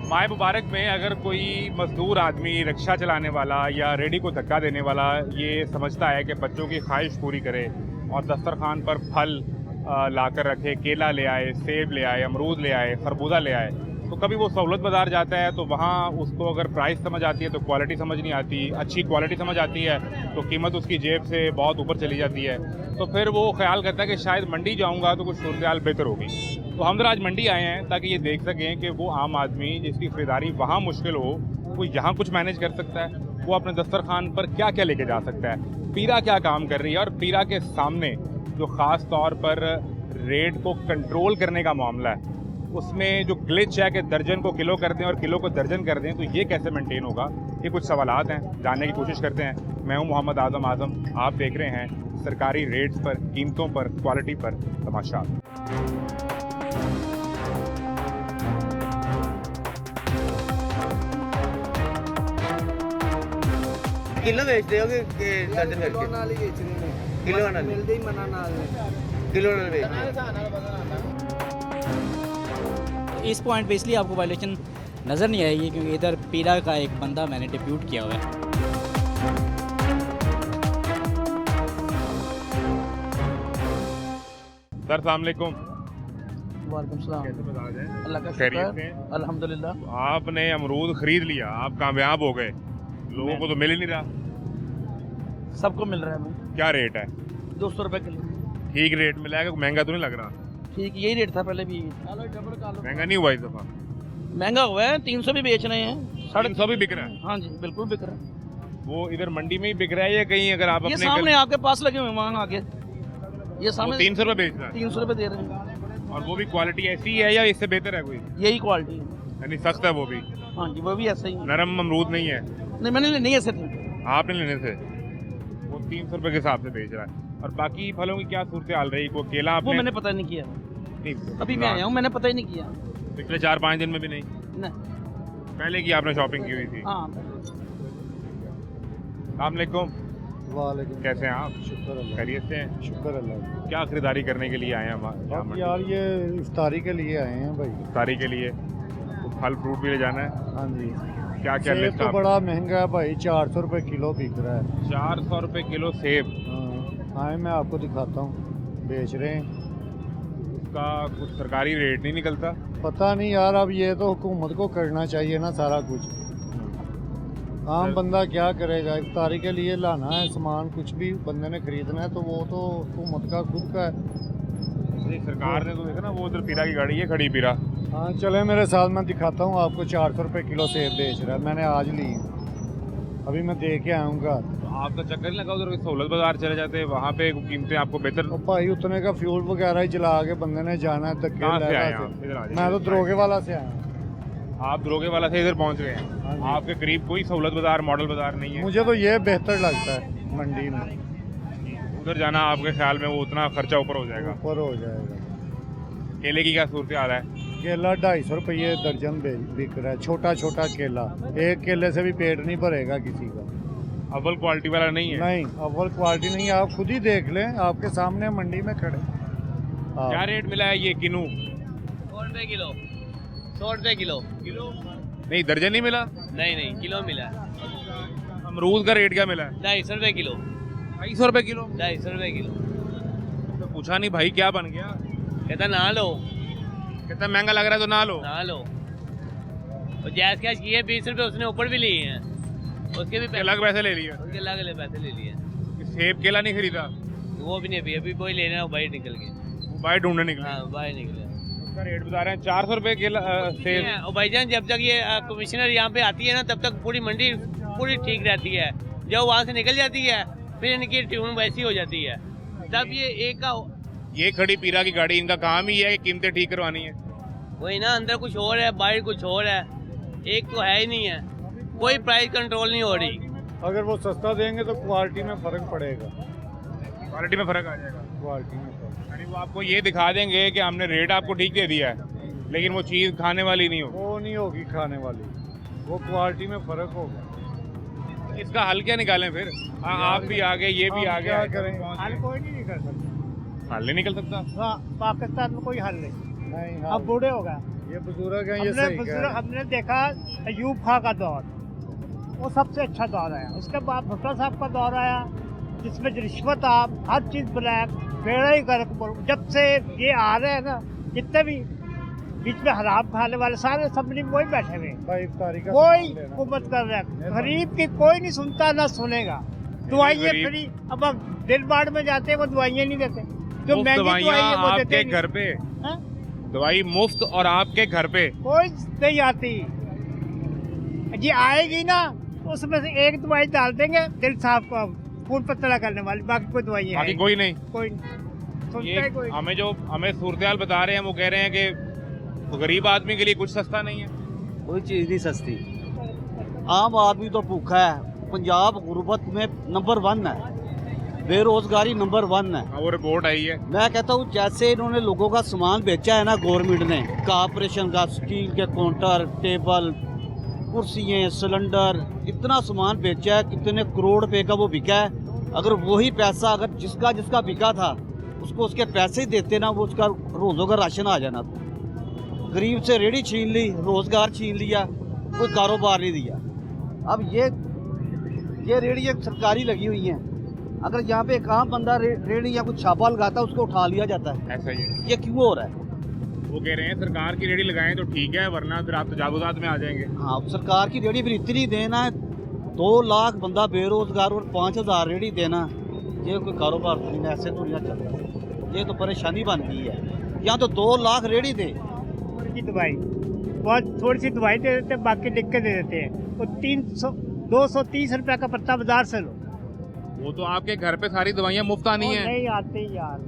माह मुबारक में अगर कोई मजदूर आदमी रिक्शा चलाने वाला या रेडी को धक्का देने वाला ये समझता है कि बच्चों की ख्वाहिश पूरी करे और दस्तरखान पर फल लाकर रखे, केला ले आए, सेब ले आए, अमरूद ले आए, खरबूजा ले आए, तो कभी वो सहूलत बाज़ार जाता है तो वहाँ उसको अगर प्राइस समझ आती है तो क्वालिटी समझ नहीं आती, अच्छी क्वालिटी समझ आती है तो कीमत उसकी जेब से बहुत ऊपर चली जाती है, तो फिर वो ख्याल करता है कि शायद मंडी जाऊँगा तो कुछ सूरत हाल बेहतर होगी। तो हम आज मंडी आए हैं ताकि ये देख सकें कि वो आम आदमी जिसकी ख़रीदारी वहाँ मुश्किल हो वो यहाँ कुछ मैनेज कर सकता है, वो अपने दस्तरखान पर क्या क्या लेके जा सकता है, पीरा क्या काम कर रही है। और पीरा के सामने जो ख़ास तौर पर रेट को कंट्रोल करने का मामला है उसमें जो ग्लिच है कि दर्जन को किलो कर दें और किलो को दर्जन कर दें, तो ये कैसे मेंटेन होगा, ये कुछ सवालात हैं, जानने की कोशिश करते हैं। मैं हूं मोहम्मद आज़म, आप देख रहे हैं सरकारी रेट्स पर, कीमतों पर, क्वालिटी पर तमाशा। किलो बेचते हो कि दर्जन करके? किलो नाल किलो नाल बेचते। इस पॉइंट पे इसलिए आपको वायलेशन नज़र नहीं आएगी क्योंकि इधर पीरा का एक बंदा मैंने डिप्यूट किया हुआ है। सर अस्सलाम वालेकुम। वालेकुम सलाम। कैसे मिजाज हैं? अल्लाह का खैरियत शुक्र, से? अल्हम्दुलिल्लाह। आपने अमरूद खरीद लिया, आप कामयाब हो गए, लोगों को तो मिल ही नहीं रहा, सबको मिल रहा है भाई। क्या रेट है? 200 रुपये किलो। ठीक रेट मिला है, महंगा तो नहीं लग रहा? ठीक यही रेट था पहले भी। महंगा नहीं हुआ इस दफ़ा? महंगा हुआ है, 300 भी बेच रहे हैं, 350 भी बिक रहा है। हाँ जी बिल्कुल बिक रहा है। वो इधर मंडी में ही बिक रहा है या कहीं अगर आप ये अपने सामने आपके पास लगे हुए वहाँ आगे, ये सामने 300 रुपये बेच रहा है 300 रुपये दे रहे हैं। और वो भी क्वालिटी ऐसी है या इससे बेहतर है कोई? यही क्वालिटी है। यानी सख्त है वो भी, हाँ जी वो भी ऐसा ही है। नरम अमरूद नहीं है? नहीं मैंने नहीं ऐसे थे। आपने लेने से वो 300 रुपये के हिसाब से बेच रहा है। और बाकी फलों की क्या सूरत हाल रही? वो केला वो आपने मैंने पता नहीं किया, नहीं, अभी मैं आया हूँ, मैंने पता ही नहीं किया। पिछले 4-5 दिन में भी नहीं? नहीं। पहले की आपने शॉपिंग की हुई थी? हाँ। अस्सलामुअलैकुम। वालेकुम। कैसे हैं आप? शुक्र अल्लाह। खैरियत से हैं? शुक्र अल्लाह। क्या खरीदारी करने के लिए आए हैं हम अब यार ये इफ्तारी के लिए आए हैं भाई। इफ्तारी के लिए तो फल फ्रूट भी ले जाना है? हाँ जी। क्या क्या सेब लिस्ट तो आप? बड़ा महंगा है भाई, 400 रुपये किलो बिक रहा है। 400 रुपये किलो सेब? हाँ मैं आपको दिखाता हूँ, बेच रहे हैं। उसका कुछ सरकारी रेट नहीं निकलता? पता नहीं यार, अब ये तो हुकूमत को करना चाहिए ना सारा कुछ। आम बंदा क्या करेगा? इफ्तारी के लिए लाना है सामान, कुछ भी बंदे ने खरीदना है तो वो तो हुकूमत का खुद का है। सरकार ने तो देखा ना, वो उधर पीरा की गाड़ी है खड़ी, पीरा। हाँ चले मेरे साथ, मैं दिखाता हूँ आपको। 400 रुपये किलो सेब बेच रहा है, मैंने आज ली, अभी मैं दे के आऊँगा। तो आपका चक्कर नहीं लगा उधर सहूलत बाजार चले जाते, वहाँ पे कीमतें आपको बेहतर? और भाई उतने का फ्यूल वगैरह ही जला के बंदे ने जाना है धक्के कहाँ से आए लगा आप? के। इधर आ जाइए। मैं तो दरोगे वाला से आया हूँ। आप दरोगे वाला से इधर पहुँच गए हैं? हाँ जी। आपके करीब कोई सहूलत बाजार, मॉडल बाजार नहीं है? मुझे तो ये बेहतर लगता है मंडी में। उधर जाना आपके ख्याल में वो उतना खर्चा ऊपर हो जाएगा? ऊपर हो जाएगा। केले की क्या सूरत हाल है? केला 250 रुपये दर्जन बिक रहा है, छोटा छोटा केला। एक केले से भी पेट नहीं भरेगा किसी का। अव्वल क्वालिटी वाला नहीं है? नहीं अव्वल क्वालिटी नहीं है, आप खुद ही देख लें, आपके सामने मंडी में खड़े। क्या रेट मिला है ये किनू? 100 रुपये किलो। 100 रुपये किलो। किलो नहीं, दर्जन नहीं मिला? नहीं किलो मिला है। अमरूद का रेट क्या मिला है? 250 रुपये किलो। 250 रुपये किलो? 250 रुपये किलो। तो पूछा नहीं भाई क्या बन गया? कहता ना लो, कितना महंगा लग रहा है तो ना लो। ना लो। और जायज़ कैश किए 20 रुपये उसने ऊपर भी लिए हैं, उसके भी अलग पैसे ले लिए? उसके अलग पैसे ले लिए। सेब केला नहीं खरीदा? वो भी नहीं, अभी वही लेना है, बाहर निकल के। वो बाहर ढूंढने निकले? हाँ बाहर निकले। उसका रेट बता रहे हैं 400 रुपये केला सेब। और भाईजान जब तक ये कमिश्नर यहाँ पे आती है ना, तब तक पूरी मंडी पूरी ठीक रहती है। जब वहाँ से निकल जाती है फिर इनकी ट्यून वैसी हो जाती है। तब ये एक का ये खड़ी पीरा की गाड़ी, इनका काम ही है कि कीमतें ठीक करवानी है। वही ना, अंदर कुछ और है बाहर कुछ और है, एक तो है ही नहीं है, कोई प्राइस कंट्रोल नहीं हो रही। अगर वो सस्ता देंगे तो क्वालिटी में फ़र्क पड़ेगा। क्वालिटी में फ़र्क आ जाएगा? क्वालिटी में फ़र्क, यानी वो आपको ये दिखा देंगे कि हमने रेट आपको ठीक दे दिया है, लेकिन वो चीज़ खाने वाली नहीं होगी। वो नहीं होगी खाने वाली, वो क्वालिटी में फ़र्क होगा। इसका हल क्या निकालें फिर? आप भी आ गए, ये भी आ गया, क्या करें? हल कोई नहीं निकल सकता। हल नहीं निकल सकता? हाँ, पाकिस्तान में कोई हल नहीं। नहीं अब बूढ़े हो गए, ये बुजुर्ग हैं, ये सही कह रहे हैं। हमने देखा अयूब खां का दौर, वो सबसे अच्छा दौर आया। उसके बाद भुट्टो साहब का दौर आया, जिसमें रिश्वत आप हर चीज़ ब्लैक बेड़ा ही कर। जब से ये आ रहे हैं ना, जितने भी बीच में हराम खाने वाले सारे सबनी वही बैठे हुए हैं, भाई इफ्तारी का कोई सामान लेना। हुकूमत कर रहा है। गरीब की कोई नहीं सुनता ना सुनेगा। दवाइयाँ गरीब- फ्री, अब हम दिल बाढ़ में जाते हैं वो दवाइयाँ नहीं देते, जो मुफ्त महंगी दवाइयाँ दवाई है वो देते आपके नहीं। घर पे, हाँ? दवाई मुफ्त और आपके घर पे। कोई नहीं आती जी, आएगी ना उसमें से एक दवाई डाल देंगे दिल साहब को खून पतला करने वाली, बाकी कोई दवाई बाकी है कोई नहीं। कोई नहीं सुनता ये है कोई। हमें सूरत बता रहे हैं, वो कह रहे हैं कि तो गरीब आदमी के लिए कुछ सस्ता नहीं है। कोई चीज़ नहीं सस्ती। आम आदमी तो भूखा है। पंजाब गुर्बत में नंबर 1 है, बेरोजगारी नंबर 1 है। हाँ, वो रिपोर्ट आई है। मैं कहता हूँ जैसे इन्होंने लोगों का सामान बेचा है ना, गवर्नमेंट ने कॉर्पोरेशन का, स्टील के काउंटर, टेबल, कुर्सियाँ, सिलेंडर, इतना सामान बेचा है, कितने करोड़ रुपए का वो बिका है। अगर वही पैसा अगर जिसका बिका था उसको उसके पैसे ही देते ना, वो उसका रोज़ों का राशन आ जाना था। गरीब से रेडी छीन ली, रोजगार छीन लिया, कोई कारोबार नहीं दिया। अब ये रेडियाँ सरकारी लगी हुई हैं, अगर यहाँ पे एक आम बंदा रेडी या कुछ छापा लगाता है उसको उठा लिया जाता है। ऐसा ही है। ये क्यों हो रहा है? वो कह रहे हैं सरकार की रेडी लगाएं तो ठीक है, वरना फिर आप तजावुजात में आ जाएंगे। हाँ, सरकार की रेडी फिर इतनी देना है, 2 लाख बंदा बेरोजगार और 5,000 रेडी देना, ये कोई कारोबार तो नहीं, ऐसे तो नहीं चल रहा। ये तो परेशानी बन गई है। यहाँ तो 2 लाख रेडी दे की दवाई बहुत थोड़ी सी दवाई दे देते हैं, बाकी लिख के दे देते हैं। वो 230 रुपए का पत्ता बाजार से लो। वो तो आपके घर पे सारी दवाइयाँ मुफ्त आनी वो है। नहीं आती यार,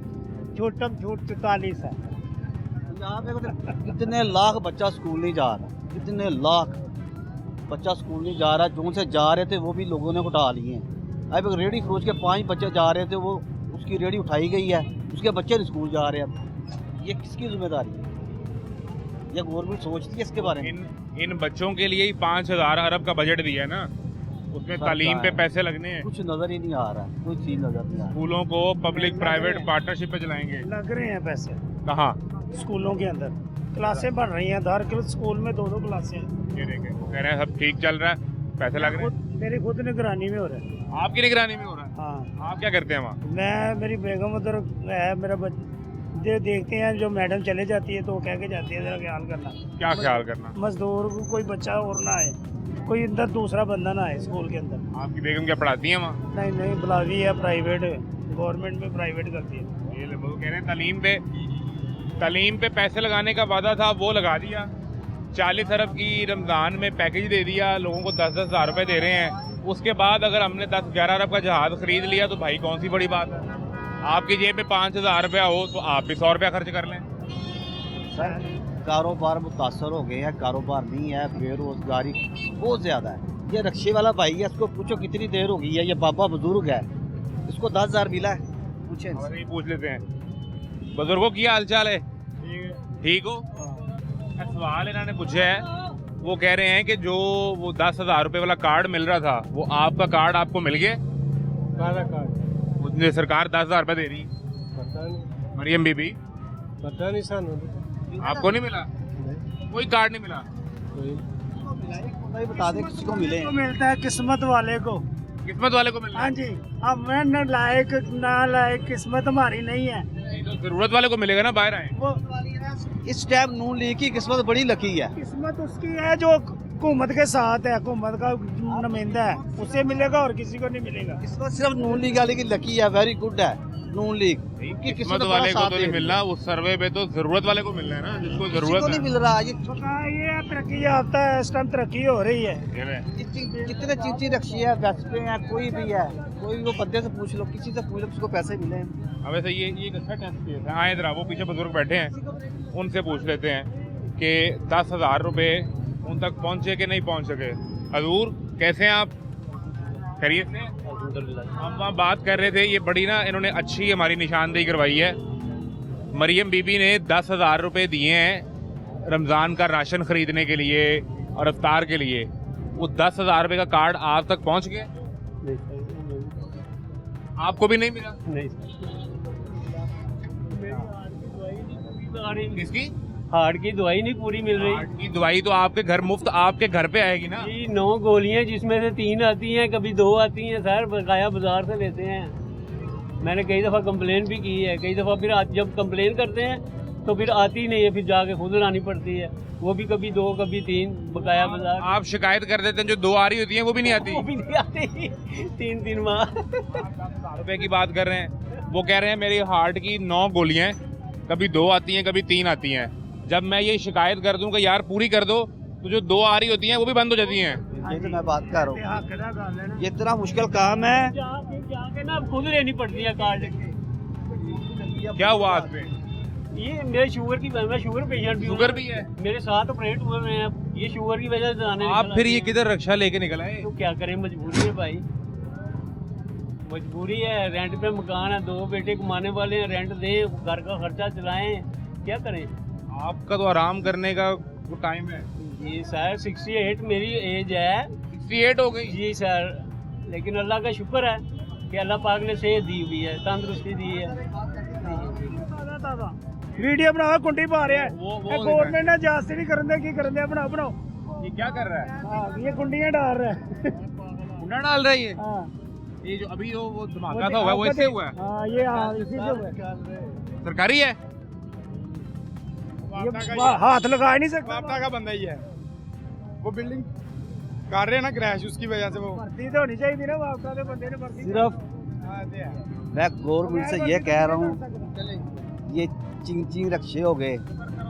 झूठम झूठ 44 है। यहाँ पे कितने लाख बच्चा स्कूल नहीं जा रहा, कितने लाख बच्चा स्कूल नहीं जा रहा। जो से जा रहे थे वो भी लोगों ने उठा लिए हैं। अब एक रेडी फरोज के 5 बच्चे जा रहे थे, वो उसकी रेडी उठाई गई है, उसके बच्चे नहीं स्कूल जा रहे। अब ये किसकी जिम्मेदारी है? ये गवर्नमेंट सोचती है इसके बारे में? इन बच्चों के लिए ही 5,000 अरब का बजट दिया है ना, उसमें तालीम पे पैसे लगने हैं। कुछ नजर ही नहीं आ रहा, कोई चीज नजर नहीं आ रही। स्कूलों को पब्लिक प्राइवेट पार्टनरशिप पे चलाएंगे। लग रहे हैं पैसे कहाँ? स्कूलों के अंदर, क्लासें बढ़ रही हैं, हर स्कूल में 2-2 क्लासें हैं। ये देखें, कह रहे हैं सब ठीक चल रहा है, पैसे लग रहे हैं। मेरी खुद निगरानी में हो रहा है। आपकी निगरानी में हो रहा है? हाँ, आप क्या करते हैं वहाँ? मैं, मेरी बेगम उधर है, मेरा देखते हैं, जो मैडम चले जाती है तो वो कह के जाती है जरा ख्याल करना, क्या ख्याल करना? मजदूर को कोई बच्चा और ना आए, कोई अंदर दूसरा बंदा ना आए स्कूल के अंदर। आपकी बेगम क्या पढ़ाती है वहाँ? नहीं नहीं, बुलावी है, प्राइवेट, गवर्नमेंट में प्राइवेट करती है। ये वो कह रहे हैं तालीम पे पैसे लगाने का वादा था, वो लगा दिया। 40 अरब की रमज़ान में पैकेज दे दिया, लोगों को 10-10 हज़ार रुपये दे रहे हैं। उसके बाद अगर हमने 10-11 अरब का जहाज़ खरीद लिया तो भाई कौन सी बड़ी बात है। आपकी जेब में 5,000 रुपया हो तो आप भी 100 रुपया खर्च कर लें। कारोबार मुतासर हो गए हैं, कारोबार नहीं है, बेरोजगारी बहुत ज्यादा है। ये रक्शे वाला भाई है, इसको पूछो कितनी देर हो गई है, ये बाबा बुजुर्ग है, इसको 10,000 मिला है, पूछे इनसे। और ये पूछ लेते हैं, बुजुर्गों की हाल चाल है? ठीक हो? सवाल इन्होंने पूछा है, वो कह रहे हैं कि जो वो 10,000 रुपये वाला कार्ड मिल रहा था, वो आपका कार्ड आपको मिल गया? काला कार्ड मुझे सरकार 10,000 रुपये दे रही, पता नहीं, मरियम बीबी, पता नहीं सानू आपको नहीं मिला? कोई कार्ड नहीं मिला? भाई बता दे किसी को मिले को मिलता है, किस्मत वाले को। किस्मत वाले को मिल रहा हाँ है? जी, अब मैं न लायक ना लायक, किस्मत हमारी नहीं है। नहीं तो जरूरत वाले को मिलेगा ना, बाहर आए। वो इस टाइम नून लीग की किस्मत बड़ी लकी है। किस्मत उसकी है जो हुकूमत के साथ है, हुकूमत का नुमाइंदा है, उसे मिलेगा और किसी को नहीं मिलेगा। किस्मत सिर्फ नून लीग वाले की लकी है, वेरी गुड है नून लीग की किस्मत वाले को तो नहीं मिलना, उस सर्वे पे तो जरूरत वाले को मिलना है ना, जिसको किसी को जरूरत नहीं है। मिल रहा। ये ये तरक्की याफ्ता है, इस टाइम तरक्की हो रही है। ये रहे। कितने चीची रक्षी है, वेस्पे हैं, कोई भी है, कोई भी वो बंदे से पूछ लो, किसी से पूछ लो, किसी को पैसे मिले हैं। अब वैसे ये एक अच्छा टेस्ट केस है। आए जरा, वो पीछे बुजुर्ग बैठे हैं, उनसे पूछ लेते हैं कि 10,000 रुपये उन तक पहुँचे कि नहीं पहुँच सके। हजूर कैसे हैं आप? खैरियत से? हम वहाँ बात कर रहे थे, ये बड़ी ना इन्होंने अच्छी हमारी निशानदेही करवाई है। मरियम बीबी ने 10,000 रुपये दिए हैं रमज़ान का राशन खरीदने के लिए और इफ्तार के लिए। वो 10,000 रुपये का कार्ड आप तक पहुँच गया? आपको भी नहीं मिला? नहीं, किसकी? हार्ट की दवाई नहीं पूरी मिल रही। हार्ट की दवाई तो आपके घर मुफ्त आपके घर पे आएगी ना। जी 9 गोलियां जिसमें से 3 आती हैं, कभी 2 आती हैं सर, बकाया बाजार से लेते हैं। मैंने कई दफ़ा कंप्लेन भी की है, कई दफ़ा फिर जब कंप्लेन करते हैं तो फिर आती नहीं है, फिर जाके खुद लानी पड़ती है, वो भी कभी 2 कभी 3 बकाया बाजार। आप शिकायत कर देते हैं, जो 2 आ रही होती हैं वो भी नहीं आती। वो भी नहीं आती 3 माह। 1000 रुपए की बात कर रहे हैं, वो कह रहे हैं मेरी हार्ट की 9 गोलियां हैं, कभी 2 आती हैं कभी 3 आती हैं। जब मैं ये शिकायत कर दूं कि यार पूरी कर दो, तो जो 2 आ रही होती हैं वो भी बंद हो जाती हैं। ये तो मैं बात कर रहा हूँ, ये इतना मुश्किल काम है। जाके ना खुद लेनी पड़ती है कार्ड। क्या हुआ आज पे? ये मेरे शुगर की, मैं शुगर पेशेंट भी हूँ। शुगर भी है? मेरे साथ ऑपरेट हुए हैं, ये शुगर की वजह से आने आप फिर ये किधर रक्षा लेके निकल आए? तो क्या करें, मजबूरी है भाई, मजबूरी है। रेंट पे मकान है, 2 बेटे कमाने वाले हैं, रेंट दें, घर का खर्चा चलाएं, क्या करें। आपका तो आराम करने का वो टाइम है। जी सर 68 मेरी एज है। 68 हो गई? जी सर, लेकिन अल्लाह का शुक्र है कि अल्लाह पाक ने सेहत दी हुई है, तंदुरुस्ती दी है। वीडियो बनाओ, कुंडी पा रहा है। वो गवर्नमेंट ने जांच नहीं करन दे, की करन दे, बनाओ बनाओ। ये क्या कर रहा है? हाँ, ये कुंडियां डाल रहा है। कुंडा डाल रहा है ये? हाँ, ये जो अभी वो धमाका था हुआ है, वो इससे हुआ है? हाँ, ये इसी से हुआ है। सरकारी है? ये हाथ लगा नहीं सकता। वापटा का बंदा ही है, वो बिल्डिंग कर रहे हैं ना क्रैश, उसकी वजह से वो भर्ती तो होनी चाहिए ना, वापटा के बंदे ने भर्ती। सिर्फ मैं गवर्नमेंट से ये कह रहा हूँ, ये चिंग रक्षे हो गए,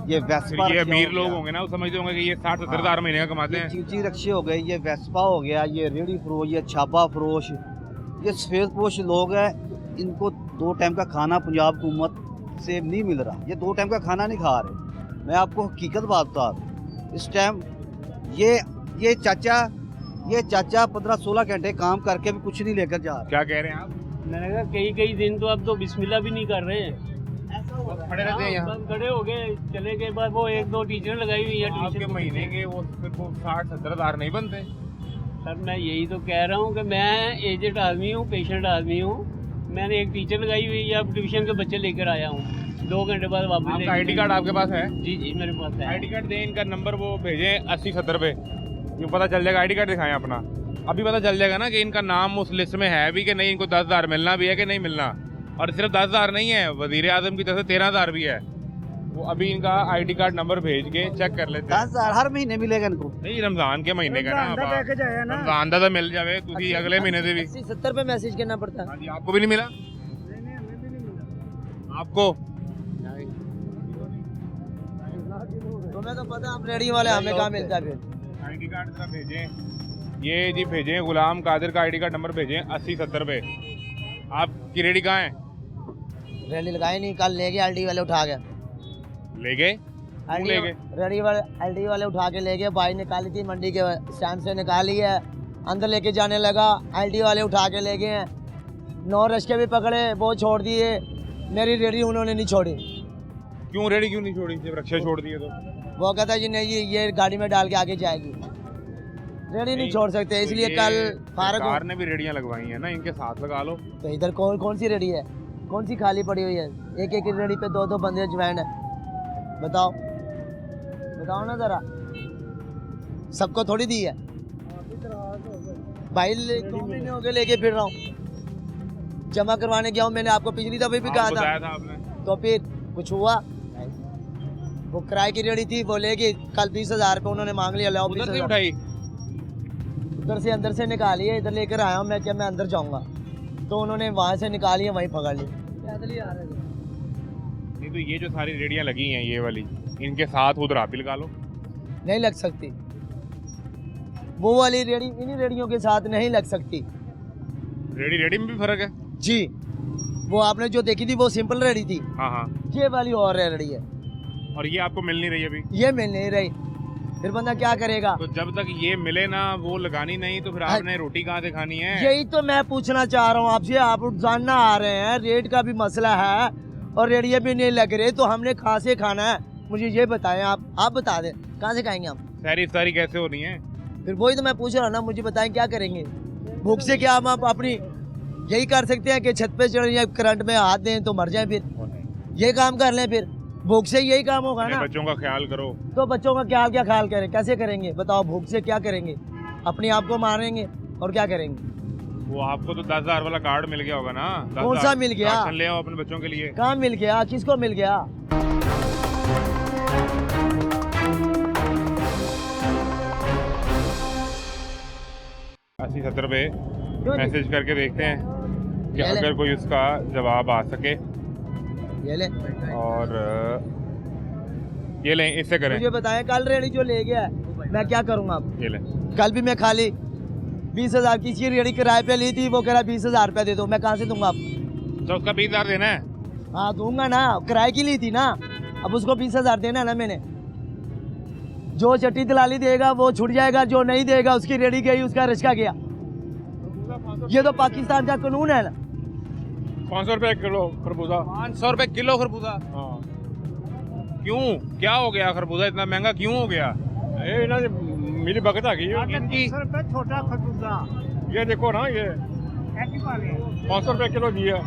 ये वेस्पा ये रक्षा अमीर हो लोग गया। होंगे ना, वो समझते होंगे कि ये 60-70 हज़ार महीने का कमाते ये हैं। चिंग रक्षे हो गए, ये वेस्पा हो गया, ये रेडी फरोश, ये छापा फरोश, ये सफेद पोश लोग हैं। इनको 2 टाइम का खाना पंजाब हुकूमत से नहीं मिल रहा, ये 2 टाइम का खाना नहीं खा रहे। मैं आपको हकीकत बात बता रहा हूँ, इस टाइम ये चाचा 15-16 घंटे काम करके भी कुछ नहीं लेकर जा रहा। क्या कह रहे हैं आप? मैंने कहा कई दिन तो अब तो बिस्मिल्लाह भी नहीं कर रहे हैं, खड़े रहते हैं यहाँ? बस खड़े हो गए, चले गए। बाद वो 1-2 टीचर लगाई हुई है आपके ट्यूशन। महीने के वो सिर्फ 60-70 हज़ार नहीं बनते? सर मैं यही तो कह रहा हूँ कि मैं एजेड आदमी हूँ, पेशेंट आदमी हूँ, मैंने एक टीचर लगाई हुई है, अब ट्यूशन के बच्चे लेकर आया हूँ, 2 घंटे बाद वापस। आपका आईडी कार्ड आपके पास है? जी जी मेरे पास है। आईडी कार्ड दें, इनका नंबर वो भेजें 80-70 पे, ये पता चल जाएगा। आईडी कार्ड दिखाएं अपना, अभी पता चल जाएगा ना कि इनका नाम उस लिस्ट में है भी कि नहीं, इनको 10,000 मिलना भी है कि नहीं मिलना। और सिर्फ 10,000 नहीं है, वजीर आजम की तरफ से 13,000 भी है। वो अभी इनका आईडी कार्ड नंबर भेज के चेक कर लेते हैं। 10,000 हर महीने मिलेगा इनको। नहीं, रमजान के महीने का रमजान दा लेके जाया ना, ना। रमजान दा तो मिल जावे, तुसी अगले महीने से भी। 70 पे मैसेज करना पड़ता है। हाँ जी, आपको भी नहीं मिला? आपको तुम्हें तो पता, हम रेडी वाले, हमें कहाँ मिलता है फिर। आईडी कार्ड जरा भेजें, ये जी भेजें, गुलाम कादिर का आईडी कार्ड नंबर भेजें 80-70 पे। आपकी रेडी कहाँ है? रैली लगाई नहीं, कल ले गए एलडी वाले उठा के। ले गए? क्यों ले गए? रेडी वाले एलडी वाले उठा के ले गए, भाई निकाली थी मंडी के स्टैंड से, निकाली है, अंदर लेके जाने लगा, एलडी वाले उठा के ले गए हैं। 9 रश्के भी पकड़े, वो छोड़ दिए, मेरी रेडी उन्होंने नहीं छोड़ी। क्यों रेडी क्यों नहीं छोड़ी? जब रक्षा छोड़ दिए तो वो कहता जी नहीं जी, ये गाड़ी में डाल के आगे जाएगी, रेडी नहीं छोड़ सकते, तो इसलिए ये कल फारग सरकार ने भी रेडियां लगवाई हैं ना, इनके साथ लगा लो। तो इधर कौन सी रेडी है, कौन सी खाली पड़ी हुई है? एक रेडी पे 2 बंदे ज्वाइन है, बताओ ना जरा, सबको थोड़ी दी है भाई। 2 महीने हो गए लेके फिर रहा हूँ, जमा करवाने गया हूँ, मैंने आपको पिछली दफे भी कहा बताया था। था आपने। तो फिर कुछ हुआ? वो किराए की रेडी थी, वो लेके कल 20,000 रुपये उन्होंने मांग लिया, लाओ उधर से 20,000। उठाई? उधर से अंदर से निकाली है, इधर लेकर आया हूँ मैं, क्या मैं अंदर जाऊँगा, तो उन्होंने वहाँ से निकाली है, वहीं पकड़ ली। नहीं तो ये जो सारी रेडियां लगी हैं ये वाली, इनके साथ उधर आप ही लगा लो। नहीं लग सकती, वो वाली रेडी इन्हीं रेडियों के साथ नहीं लग सकती रेडी में भी फर्क है? जी। वो आपने जो देखी थी वो सिंपल रेडी थी, हाँ हाँ। ये वाली और रेडी है, और ये आपको मिल नहीं रही अभी? ये मिल नहीं रही, फिर बंदा क्या करेगा? तो जब तक ये मिले ना, वो लगानी नहीं, तो फिर आपने रोटी कहाँ से खानी है? यही तो मैं पूछना चाह रहा हूँ आपसे, आप जानना आ रहे हैं, रेट का भी मसला है और रेडियो भी नहीं लग रहे, तो हमने कहाँ से खाना है? मुझे ये बताएं, आप बता दें, कहाँ से खाएंगे हम? सारी कैसे हो रही है? फिर वही तो मैं पूछ रहा हूँ ना, मुझे बताएं क्या करेंगे? भूख से क्या हम अपनी यही कर सकते हैं कि छत पे चढ़ या करंट में हाथ दें तो मर जाएं, फिर ये काम कर लें फिर? भूख से यही काम होगा अपने ना। बच्चों का ख्याल करो। तो बच्चों का क्या क्या ख्याल करें, कैसे करेंगे बताओ? भूख से क्या करेंगे? अपने आप को मारेंगे और क्या करेंगे? वो आपको तो 10,000 वाला कार्ड मिल गया होगा ना? कौन सा मिल गया? राशन ले आओ अपने बच्चों के लिए। कहाँ मिल गया? किसको मिल गया? 80-70 पे क्यों नहीं? मैसेज करके देखते हैं कि ले ले। अगर कोई उसका जवाब आ सके। ये ले, और ये लें, इससे करें। मुझे बताएं कल रेडी जो ले गया है मैं क्या करूँगा अब? ये लें। कल भी मैं खाली 20,000 की इसकी रेडी किराए पे ली थी, वो कह रहा 20,000 रुपया दे दो। मैं कहाँ से दूंगा अब? तो उसका 20,000 देना है। हाँ दूंगा ना, किराए की ली थी ना, अब उसको 20,000 देना है ना मैंने। जो चट्टी दलाली देगा वो छूट जाएगा, जो नहीं देगा उसकी रेडी गई, उसका रिश्का गया। ये तो पाकिस्तान का कानून है ना। 500 रुपये किलो खरबूजा। 500 रुपए किलो खरबूजा? हाँ क्यों, क्या हो गया? खरबूजा इतना महंगा क्यों हो गया? ये ना मिली भगत आ गई। 300 रुपये छोटा खरबूजा। ये देखो ना, ये ऐसी पा रहे हैं। 500 रुपये किलो दिया।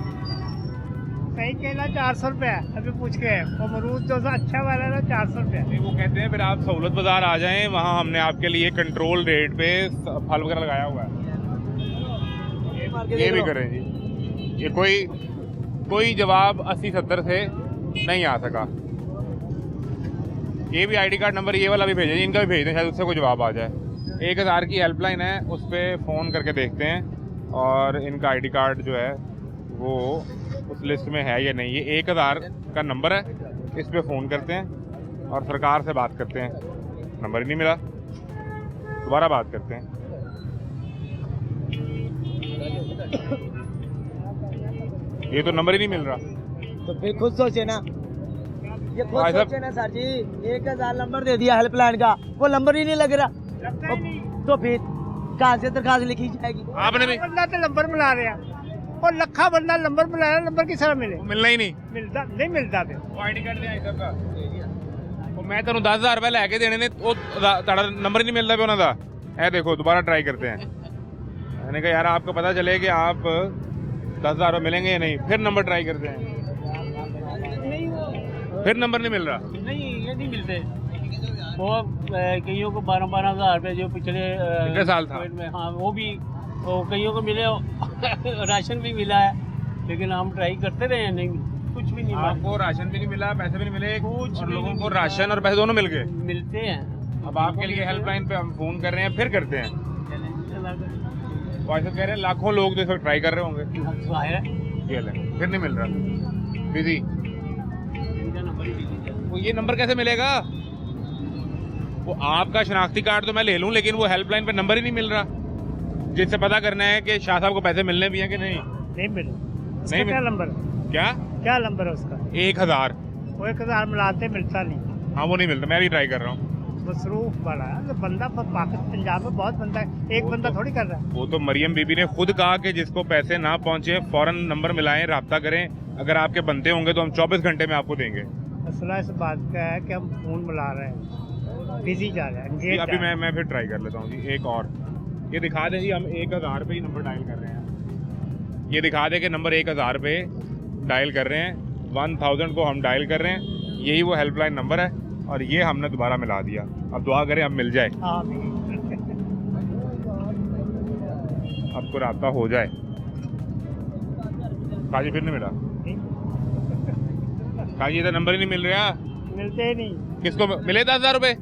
सही केला 400 रुपये अभी पूछ के। अमरूद जो अच्छा वाला है 400 रुपये। वो कहते हैं फिर आप सहूलत बाजार आ जाएं, वहाँ हमने आपके लिए कंट्रोल रेट पे फल वगैरह लगाया हुआ है। ये भी करें जी। ये कोई जवाब 80-70 से नहीं आ सका। ये भी आईडी कार्ड नंबर ये वाला भी भेजें, इनका भी भेज दें, शायद उससे कोई जवाब आ जाए। 1000 की हेल्पलाइन है, उस पर फ़ोन करके देखते हैं और इनका आईडी कार्ड जो है वो उस लिस्ट में है या नहीं। ये 1000 का नंबर है, इस पर फ़ोन करते हैं और सरकार से बात करते हैं। नंबर ही नहीं मिला, दोबारा बात करते हैं। ये तो नंबर ही नहीं मिल रहा। तो फिर खुद सोचे ना, ये खुद भाई साहब- सोचे ना सर जी। 1000 नंबर दे दिया हेल्पलाइन का, वो नंबर ही नहीं लग रहा। तो फिर कहाँ से दरखास्त लिखी जाएगी? आपने भी बंदा तो नंबर मिला रहा और लखा बंदा नंबर मिला रहा, नंबर किस तरह मिले? मिलना ही नहीं। मिलता नहीं मिलता फिर। आईडी कार्ड दे आई सबका। मैं तेन 10,000 रुपए लैके देने ने, ताड़ा नंबर ही नहीं मिलता पे उन्हों का। ए देखो दोबारा ट्राई करते हैं। मैंने कहा यार आपको पता चले कि आप 10,000 रुपये मिलेंगे या नहीं, फिर नंबर ट्राई करते हैं, फिर नंबर नहीं मिल रहा। नहीं ये नहीं मिलते। वो कईयों को 12-12 हज़ार रुपये जो पिछले पिछले साल था। कोविड में, हाँ वो भी वो कईयों को मिले। राशन भी मिला है, लेकिन हम ट्राई करते रहे, नहीं कुछ भी नहीं मिला। आपको राशन भी नहीं मिला, पैसे भी नहीं मिले, कुछ और भी लोगों नहीं को मिला। राशन और पैसे दोनों मिल गए। मिलते हैं। अब आपके लिए हेल्पलाइन पे हम फोन कर रहे हैं, फिर करते हैं। वैसे कह रहे हैं लाखों लोग तो इस वक्त ट्राई कर रहे होंगे। जाहिर है ये ले, फिर नहीं मिल रहा। बिजी। इनका नंबर ही दीजिए। वो ये नंबर कैसे मिलेगा? वो आपका शनाख्ती कार्ड तो मैं ले लूं, लेकिन वो हेल्पलाइन पे नंबर ही नहीं मिल रहा, जिससे पता करना है कि शाह साहब को पैसे मिलने भी हैं कि नहीं। नहीं मिले। उसका नहीं क्या मिले। नंबर है? क्या? क्या नंबर है उसका? 1000। वो 1000 मिलाते मिलता नहीं। हाँ वो नहीं मिलता, मैं भी ट्राई कर रहा हूँ। मसरूफ बड़ा है तो बंदा पाकिस्तान पंजाब में बहुत बंदा है, एक वो बंदा तो- थोड़ी कर रहा है। वो तो मरियम बीबी ने खुद कहा कि जिसको पैसे ना पहुंचे फौरन नंबर मिलाएं, राब्ता करें। अगर आपके बनते होंगे तो हम 24 घंटे में आपको देंगे। मसला इस बात का है कि हम फोन मिला रहे हैं, बिजी जा रहे हैं, जी, engage अभी जा रहे हैं। मैं फिर ट्राई कर लेता हूँ जी। एक और ये दिखा दें जी, हम 1000 पे ही नंबर डायल कर रहे हैं। ये दिखा दें कि नंबर 1000 पे डायल कर रहे हैं, 1000 को हम डायल कर रहे हैं। यही वो हेल्पलाइन नंबर है और ये हमने दोबारा मिला दिया। अब दुआ करें अब मिल जाए, हाँ आपको राब्ता हो जाए। काजी फिर नहीं मिला, काजी तो नंबर ही नहीं मिल रहा। मिलते ही नहीं। किसको मिले 10,000 रुपए?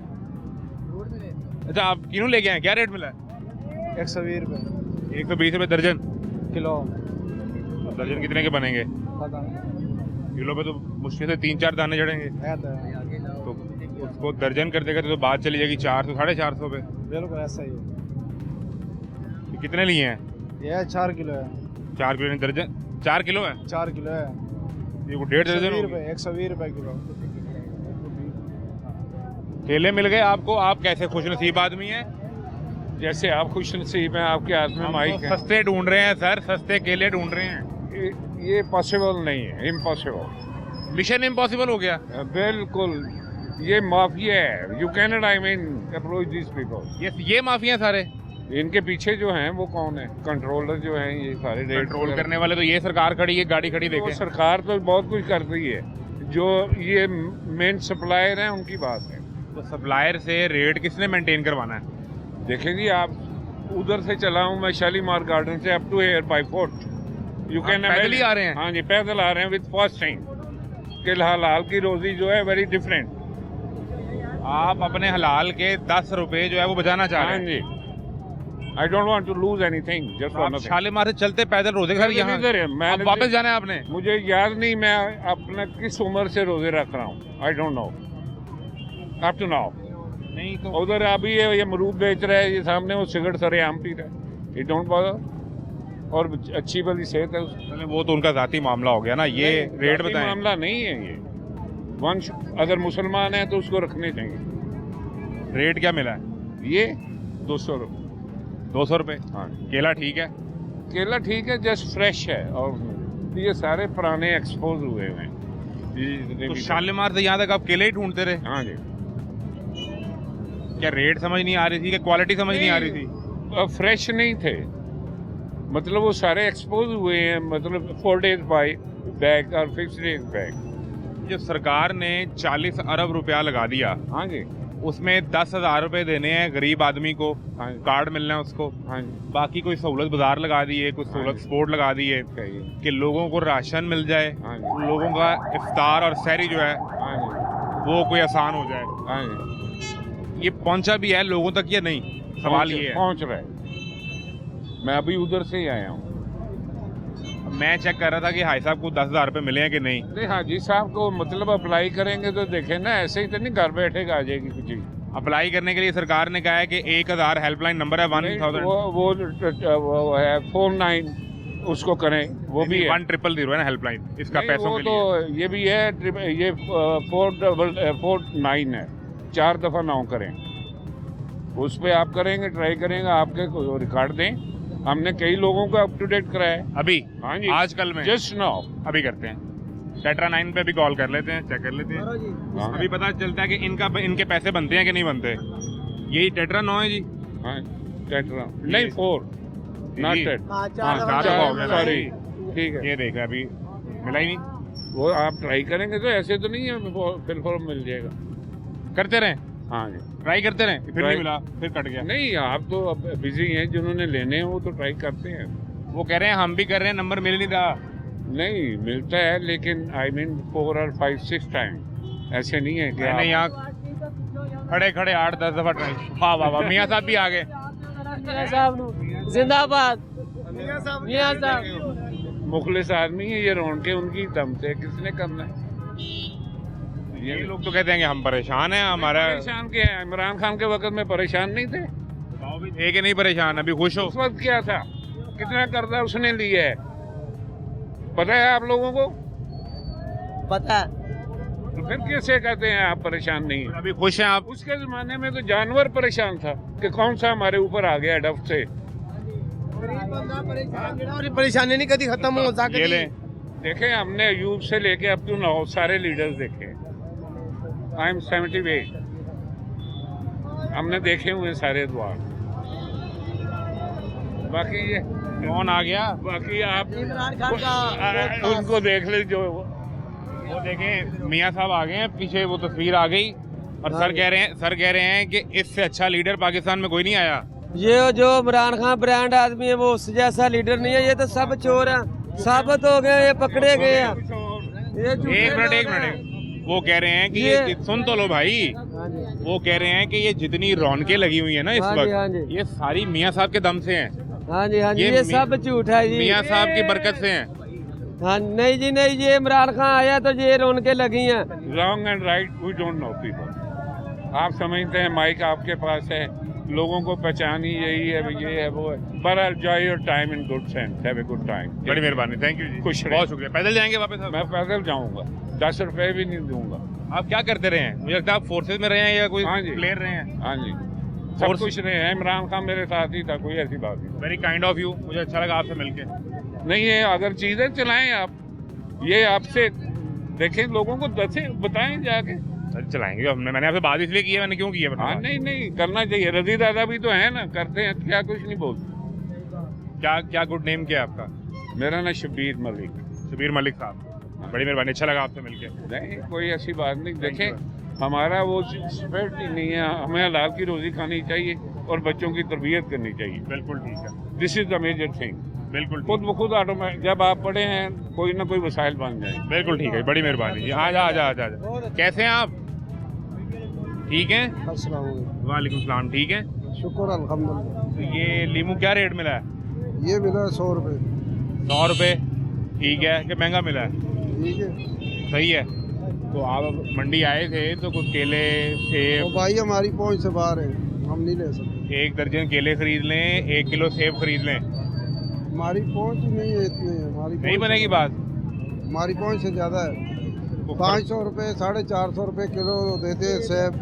अच्छा आप किन्हों लेके आए, क्या रेट मिला है? 120 रुपये 120 रुपए दर्जन। किलो। दर्जन कितने के बनेंगे? किलो पे तो मुश्किल से 3-4 दाने चढ़ेंगे, तो उसको दर्जन कर देगा तो बात चली जाएगी 400 450 पे। बिल्कुल ऐसा ही है। ये कितने लिए हैं? ये 4 किलो है। 4 किलो नहीं, दर्जन 4 किलो है। 4 किलो है। ये वो 1.5 दर्जन होगी। 120 रुपये किलो। केले मिल गए आपको, आप कैसे खुशनसीब आदमी हैं। जैसे आप खुश नसीब हैं, आपके हाथ में हम माइक तो है। सस्ते ढूंढ रहे हैं सर, सस्ते केले ढूंढ रहे हैं। ये पॉसिबल नहीं है, इम्पॉसिबल। मिशन इम्पॉसिबल हो गया। बिल्कुल, ये माफिया है। You can not, I mean, approach this people. ये माफिया सारे। इनके पीछे जो हैं वो कौन है? कंट्रोलर जो हैं ये सारे रेट कंट्रोल करने वाले तो ये सरकार खड़ी है, गाड़ी खड़ी तो देखे। सरकार तो बहुत कुछ कर रही है। जो ये मेन सप्लायर हैं उनकी बात है। तो सप्लायर से रेट किसने मेंटेन करवाना है? देखें जी, आप उधर से चला हूँ मैं शालीमार गार्डन से अप टू एयर बाई फोर्ट। यू कैन पैदल ही आ रहे हैं? हाँ जी, पैदल आ रहे हैं विद फास्टिंग। कि हलाल की रोजी जो है वेरी डिफरेंट। आप अपने हलाल के 10 रुपए जो है वो बचाना चाह हाँ रहे हैं। जी, I don't want to lose anything just for आप नथिंग। शालीमार से चलते पैदल रोजे घर यहाँ इधर है, मैं अब वापस जाना है आपने? मुझे याद नहीं मैं अपना किस उम्र से रोजे रख रहा हूँ। I don't know up to now. नहीं तो उधर अभी ये अमरूद बेच रहा है, ये सामने वो सिगरेट सरेआम पी रहा है। ये डोंट बॉदर। और अच्छी भली सेहत है उसकी। चले, वो तो उनका जाती मामला हो गया ना। ये रेट जाति बताएं। मामला नहीं है ये। वंश अगर मुसलमान है तो उसको रखने चाहिए। रेट क्या मिला है? ये 200 रुपये। 200 रुपए। हाँ, केला ठीक है? केला ठीक है, जस्ट फ्रेश है। और ये सारे पुराने एक्सपोज हुए हुए हैं। ये जितने तो भी- शालीमार से यहाँ तक आप केले ही ढूंढते रहे? हाँ जी। क्या रेट समझ नहीं आ रही थी, क्या क्वालिटी समझ नहीं आ रही थी? फ्रेश नहीं थे, मतलब वो सारे एक्सपोज हुए हैं। मतलब 4 days बाई बैग और 6 days बैग। जब सरकार ने 40 अरब रुपया लगा दिया, हाँ जी, उसमें 10,000 रुपए देने हैं गरीब आदमी को, हाँ कार्ड मिलना है उसको, हाँ जी, बाकी कोई सहूलत बाजार लगा दी है, कुछ हाँ सहूलत जी। स्पोर्ट लगा दी है सही है। कि लोगों को राशन मिल जाए, हाँ जी, लोगों का इफ्तार और सहरी जो है हाँ जी, वो कोई आसान हो जाए। हाँ जी। ये पहुंचा भी है लोगों तक या नहीं? सवाल ये है। पहुंच रहा है। मैं अभी उधर से ही आया हूँ। मैं चेक कर रहा था कि हाई साहब को 10,000 रुपए मिले हैं कि नहीं। नहीं, हाजी साहब को मतलब अप्लाई करेंगे तो देखें ना, ऐसे ही तो नहीं घर बैठेगा आ जाएगी कुछ चीज। अप्लाई करने के लिए सरकार ने कहा है कि 1000 हेल्पलाइन नंबर है, 1000 वो है 49, उसको करें। वो भी है 1000 है ना हेल्पलाइन, इसका नहीं, पैसों वो के तो लिए। ये भी है। ये 499 है, 4 दफा 9 करें। उस पे आप करेंगे, ट्राई करेंगे, आपके रिकॉर्ड दें। हमने कई लोगों को अप टू डेट कराया है। अभी हाँ जी, आजकल में जस्ट नाउ। अभी करते हैं, टेट्रा 9 पे भी कॉल कर लेते हैं, चेक कर लेते हैं। हाँ अभी पता चलता है कि इनके पैसे बनते हैं कि नहीं बनते। यही टेट्रा 9 है जी? हाँ, टेट्रा नहीं 4 नॉट जी। टेट। हाँ, हाँ, 4 दफा हो गया ना। सॉरी, ठीक है। ये देख रहे अभी मिला ही नहीं। वो आप ट्राई करेंगे तो ऐसे तो नहीं है, फिर फॉर्म मिल जाएगा। करते रहे, हाँ जी, ट्राई करते रहे, फिर नहीं Try- मिला, फिर कट गया। नहीं आप तो अब बिजी हैं, जिन्होंने लेने हैं वो तो ट्राई करते हैं। वो कह रहे हैं हम भी कर रहे हैं, नंबर मिल नहीं रहा। नहीं मिलता है, लेकिन आई मीन 4 और 5 6 टाइम। ऐसे नहीं है कि मैंने आप- यहाँ खड़े खड़े 8-10 दफा ट्राई। वाह वाह वाह, मियाँ साहब भी आ गए। जिंदाबाद मियां साहब। मुखलिस आदमी है ये, रोन के उनकी दम से किसने करना है। ये लोग तो कहते हैं कि हम परेशान हैं, हमारा परेशान के हैं, इमरान खान के वक्त में परेशान नहीं थे। बताओ भी थे कि नहीं परेशान, अभी खुश हो? उस वक्त क्या था, कितना कर्जा उसने लिया है पता है आप लोगों को? पता है। तो फिर कैसे कहते हैं आप परेशान नहीं हैं? अभी खुश हैं आप? उसके जमाने में तो जानवर परेशान था कि कौन सा हमारे ऊपर आ गया डफ से। परेशानी नहीं कभी खत्म हो ये ले, देखे हमने अयूब से लेके अब टू नाउ सारे लीडर्स देखे। आई एम 78, हमने देखे हुए सारे द्वार। बाकी ये कौन आ गया? बाकी आप इमरान खान का उनको देख ले जो वो देखें, मियाँ साहब आ गए हैं, पीछे वो तस्वीर आ गई। और सर कह रहे हैं कि इससे अच्छा लीडर पाकिस्तान में कोई नहीं आया। ये जो इमरान खान ब्रांड आदमी है वो उससे जैसा लीडर नहीं है। ये तो सब चोर हैं, साबित हो गए, ये पकड़े गए हैं। ये झूठे एक लोग हैं। मिनट, वो कह रहे हैं कि ये सुन तो लो भाई। हाँ जी, वो कह रहे हैं कि ये जितनी रौनकें लगी हुई है ना इस हाँ जी, हाँ वक्त, जी। ये सारी मियाँ साहब के दम से हैं, हाँ जी, हाँ जी, ये ये सब झूठ है जी। मियाँ साहब की बरकत से हैं। हाँ नहीं जी नहीं, ये इमरान खान आया तो ये रौनकें लगी हैं। Wrong and right we don't know people. आप समझते हैं माइक आपके पास है, लोगों को पहचान ही यही है, ये है वो है। But enjoy your time in good sense, have a good time. बड़ी मेहरबानी, थैंक यू जी, खुश रहे। बहुत शुक्रिया। पैदल जाएंगे वापस आप? मैं पैदल जाऊंगा, 10 रुपए भी नहीं दूंगा। आप क्या करते रहे हैं? मुझे लगता है आप फोर्सेज में रहे हैं या कोई हाँ जी। प्लेयर रहे हैं। हाँ जी, सब कुछ रहे हैं। इमरान खान मेरे साथ ही था, कोई ऐसी बात नहीं। वेरी काइंड ऑफ यू, मुझे अच्छा लगा आपसे मिलके। नहीं है, अगर चीजें चलाएं आप, ये आपसे देखें, लोगों को बताएं जाके। सर चलाएंगे, मैंने आपसे बात इसलिए की है, मैंने क्यों की है? हाँ नहीं नहीं करना चाहिए। रजी दादा भी तो है ना, करते हैं, क्या कुछ नहीं बोलते। क्या क्या गुड नेम क्या है आपका? मेरा नाम शब्बीर मलिक। शबीर मलिक साहब, बड़ी मेहरबानी, अच्छा लगा आपसे मिलके। नहीं कोई ऐसी बात नहीं, देखें हमारा वो स्पेट ही नहीं है, हमें हलाल की रोजी खानी चाहिए और बच्चों की तरबियत करनी चाहिए। बिल्कुल ठीक है, this is the major thing. बिल्कुल खुद ब खुद ऑटोमेटिक जब आप पढ़े हैं कोई ना कोई वसाइल बन जाए। बिल्कुल ठीक है, बड़ी मेहरबानी जी। आजा आजा आजा आजा। कैसे हैं आप? ठीक हैं? अस्सलाम वालेकुम। वालेकुम सलाम। ठीक है। शुक्र अल्हम्दुलिल्लाह। तो ये लीमू क्या रेट मिला है? ये मिला 100 रुपये। 100 रुपये। ठीक है कि महंगा मिला है? ठीक है। सही है। तो आप मंडी आए थे तो कुछ केले, सेब, भाई हमारी पहुंच से बाहर है, हम नहीं ले सकते। 1 दर्जन केले खरीद लें, 1 किलो सेब खरीद लें। हमारी पहुंच ही नहीं है इतनी, हमारी नहीं बनेगी बात। हमारी पहुंच से ज़्यादा है। तो 500 रुपये 450 रुपये किलो देते हैं सेब।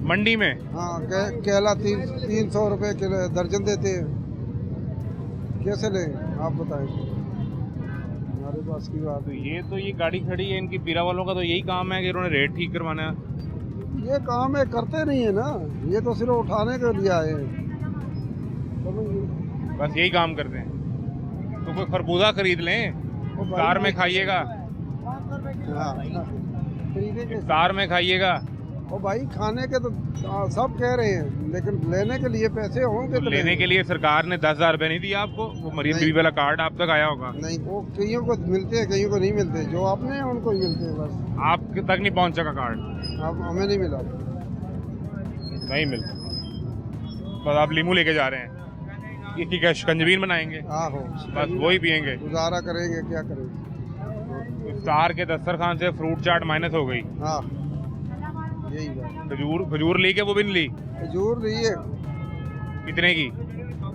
मंडी में हाँ केला 300 रुपये किलो दर्जन देते हैं। कैसे लें आप बताएं? हमारे पास की बात तो ये गाड़ी खड़ी है इनकी पीरा वालों का, तो यही काम है कि इन्होंने रेट ठीक करवाना है। ये काम है, करते नहीं है ना, ये तो सिर्फ उठाने के लिए आए हैं। बस यही काम करते हैं। तो कोई खरबूजा खरीद लें, कार में खाइएगा, हाँ, खरीदे के कार में खाइएगा। ओ भाई खाने के तो सब कह रहे हैं, लेकिन लेने के लिए पैसे होंगे तो लेने के लिए सरकार ने 10,000 रुपये नहीं दिया आपको? वो मरीम बीवी वाला कार्ड आप तक आया होगा? नहीं, वो कईयों को मिलते हैं, कईयों को नहीं मिलते। जो आपने हैं उनको ही मिलते हैं बस। आप तक नहीं पहुंचा का कार्ड? आप हमें नहीं मिला। नहीं मिलता। बस आप लीमू लेके जा रहे हैं, इसकी क्या शिकंजबीन बनाएंगे? आहो, बस वही पियेंगे, गुजारा करेंगे, क्या करेंगे। इफ्तार के दस्तरखान से फ्रूट चाट माइनस हो गई। हाँ यही बात। खजूर ली के वो भी नहीं ली? खजूर ली है कितने की?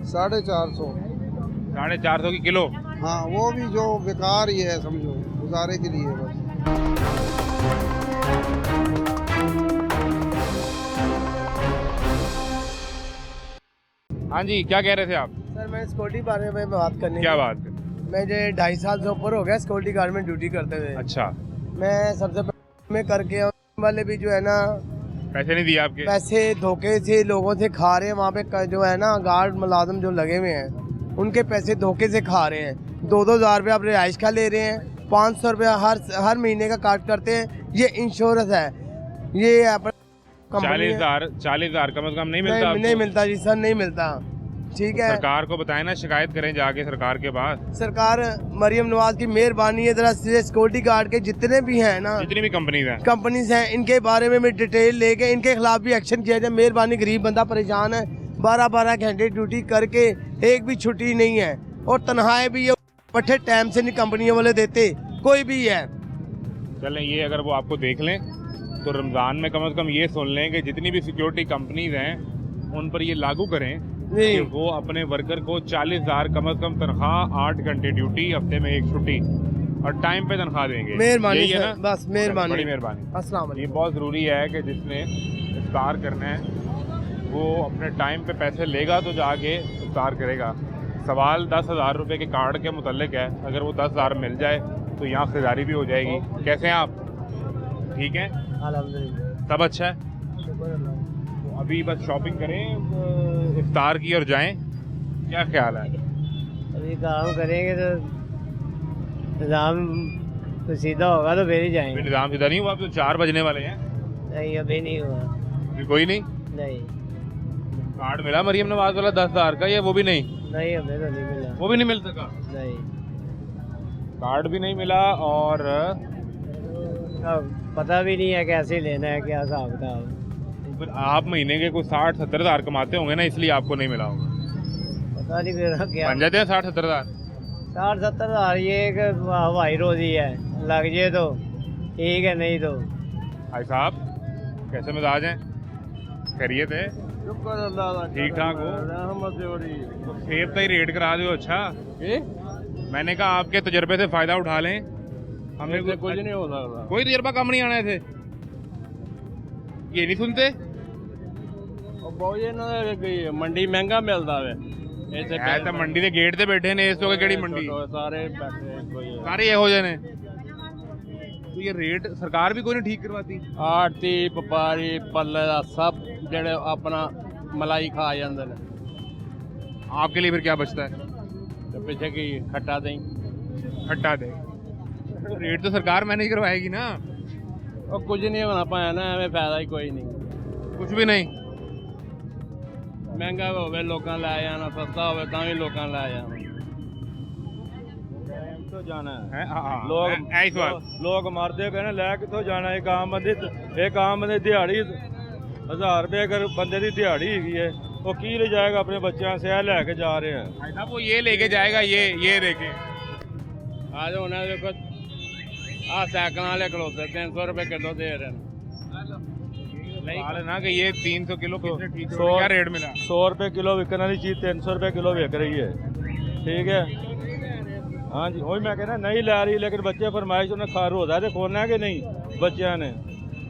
450। 450 की किलो? हाँ वो भी जो बेकार ही है, समझो गुजारे के लिए बस। हाँ जी, क्या कह रहे थे आप? सर मैं सिक्योरिटी बारे में बात करनी क्या बात है? मैं जो 2.5 साल से ऊपर हो गया सिक्योरिटी गार्ड में ड्यूटी करते हुए। अच्छा, मैं सबसे पहले मैं करके वाले भी जो है ना पैसे नहीं दिए आपके? पैसे धोखे से लोगों से खा रहे हैं। वहाँ पे जो है ना गार्ड मुलाजिम जो लगे हुए हैं उनके पैसे धोखे से खा रहे हैं। 2-2 हज़ार रुपये आप रिहाइश का ले रहे हैं, 500 रुपया हर महीने का काट करते हैं। ये इंश्योरेंस है, ये अपना 40,000 कम से कम नहीं मिलता? नहीं मिलता जी सर, नहीं मिलता। ठीक है, सरकार को बताएं ना, शिकायत करें जाके सरकार के पास। सरकार मरियम नवाज की मेहरबानी है, जरा सिक्योरिटी गार्ड के जितने भी हैं ना, जितनी भी कंपनीज हैं इनके बारे में मैं डिटेल लेके इनके खिलाफ भी एक्शन किया जाए। मेहरबानी, गरीब बंदा परेशान है, 12-12 घंटे ड्यूटी करके एक भी छुट्टी नहीं है, और तनख्वाहें भी ये पट्टे टाइम से नहीं कंपनियों वाले देते, कोई भी है। चलें, ये अगर वो आपको देख लें तो रमज़ान में कम से कम ये सुन लें कि जितनी भी सिक्योरिटी कंपनीज हैं उन पर ये लागू करें कि वो अपने वर्कर को 40,000 कम से कम तनख्वाह, 8 घंटे ड्यूटी, हफ्ते में 1 छुट्टी और टाइम पे तनख्वाह देंगे। मेहरबानी यही है सर, ना? बस मेहरबानी, बड़ी मेहरबानी। अस्सलाम ये वालेकुम। बहुत ज़रूरी है कि जिसने इफ्तार करना है वो अपने टाइम पे पैसे लेगा तो जाके इफ्तार करेगा। सवाल 10,000 रुपये के कार्ड के मुतल्लिक है। अगर वो 10,000 मिल जाए तो यहाँ खरीदारी भी हो जाएगी। कैसे हैं आप? ठीक हैं, अल्हम्दुलिल्लाह, सब अच्छा है? तो अभी बस शॉपिंग करें इफ्तार की और जाएं, क्या ख्याल है? अभी काम करेंगे तो निज़ाम तो सीधा होगा तो फिर ही अभी जाएंगे। निज़ाम सीधा नहीं हुआ, अब तो 4 बजने वाले हैं। नहीं अभी नहीं हुआ। अभी कोई नहीं? नहीं कार्ड मिला मरियम नवाज वाला 10,000 का, या वो भी नहीं? नहीं हमें तो नहीं मिला। वो भी नहीं मिल सका? नहीं, कार्ड भी नहीं मिला और अब पता भी नहीं है कैसे लेना है, क्या हिसाब किताब। फिर आप महीने के कोई 60-70 हज़ार कमाते होंगे ना, इसलिए आपको नहीं मिला होगा। पता नहीं मेरा क्या। बन जाते हैं 60-70 हज़ार? 60-70 हज़ार ये एक हवाई रोजी है, लग जाए तो ठीक है, नहीं तो। भाई साहब कैसे मिजाज हैं? खैरियत है? ठीक ठाक हो? तो सेब का ही रेट करा दो। अच्छा, मैंने कहा आपके तजर्बे से फायदा उठा लें। हमने कुछ नहीं हो सकता, कोई तजर्बा कम नहीं आना थे। ये नहीं सुनते? मंडी महंगा मिलता है तो मंडी के गेट से बैठे ने, इस तो केड़ी मंडी सारे सारे ये हो जाने। तो ये रेट सरकार भी कोई नहीं ठीक करवाती? आड़ती व्यापारी पल्ले दा सब जेड़े अपना मलाई खा जाते हैं। आपके लिए फिर क्या बचता है? तो पीछे की खट्टा दें। खट्टा दे। तो रेट तो सरकार मैनेज करवाएगी ना। और कुछ नहीं होना पाया ना, हमें फायदा ही कोई नहीं। कुछ भी नहीं। महंगा होवे लोकां लै जाना, सस्ता होवे तां भी लोकां लै जाना। तो जाना है लोग ऐसी बात लोग मरदे पे ना, लै कित्थों जाना। एक आम बंदे दिहाड़ी 1000 रुपये अगर बंदे की दिहाड़ी हैगी है, वो की ले जाएगा अपने बच्चों से लैके जा रहे हैं। भाई साहब वो ये लेके जाएगा, ये लेके आज उन्हें देखो साइकिल वाले खलोते 300 रुपये किलो दे रहे हैं। सवाल है ना कि ये 300 किलो कितने ठीक है, 100 क्या रेट मिला? 100 रुपये किलो विकने वाली चीज़ 300 रुपये किलो विक रही है। ठीक है, हाँ जी, वही मैं कहना नहीं ला रही, लेकिन बच्चे फरमाइश उन्हें खा रोजा तो खोलना है कि नहीं बच्चों ने।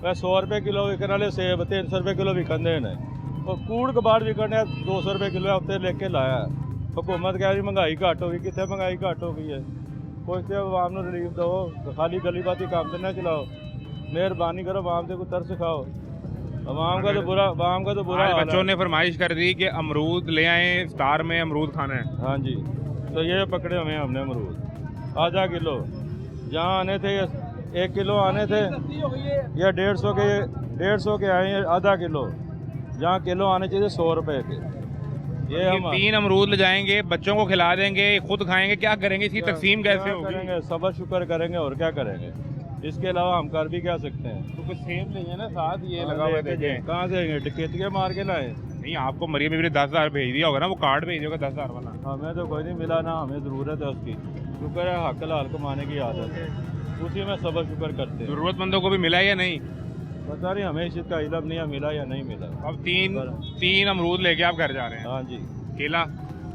वह 100 रुपये किलो विकने वाले सेब 300 रुपये किलो विकन दे ने, और कूड़ कबाड़ विकने 200 रुपये किलो हफ्ते लेके लाया। हुकूमत कह रही महंगाई घट होगी, कितने महंगाई घट हो गई है? कुछ तो आवाम को रिलीफ दो, खाली गली बाती काम से ना चलाओ, मेहरबानी करो, आवाम से कुछ तरस खाओ। आवाम का तो बुरा आज हाल बच्चों है। ने फरमाइश कर दी कि अमरूद ले आए, इफ्तार में अमरूद खाना है। हाँ जी, तो ये पकड़े हुए हैं हमने अमरूद आधा किलो। जहाँ आने थे 1 किलो आने थे, या 150 के आए हैं आधा किलो, जहाँ किलो आने चाहिए 100 रुपये के। ये हम 3 अमरूद ले जाएंगे, बच्चों को खिला देंगे, खुद खाएंगे, क्या करेंगे? इसकी तकसीम कैसे क्या होगी? करेंगे? सब्र शुक्र करेंगे और क्या करेंगे? इसके अलावा हम कर भी क्या सकते हैं? तो कुछ सेब नहीं है ना साथ, ये लगा हुआ है, लेके देखें। कहाँ से आएंगे? टिकटिया मार के लाए? नहीं, आपको मरियम बीवी ने 10,000 भेज दिया होगा ना, वो कार्ड भेज दिया होगा 10,000 वाला। हमें तो कोई नहीं मिला ना, हमें ज़रूरत है उसकी। शुक्र है हक लाल कमाने की आदत है, उसी में सब्र शुक्र करते हैं। जरूरतमंदों को भी मिला या नहीं? पता नहीं, हमें इस चीज़ का इल्म नहीं है मिला या नहीं मिला। अब तीन अमरूद लेके आप घर जा रहे हैं। हाँ जी, केला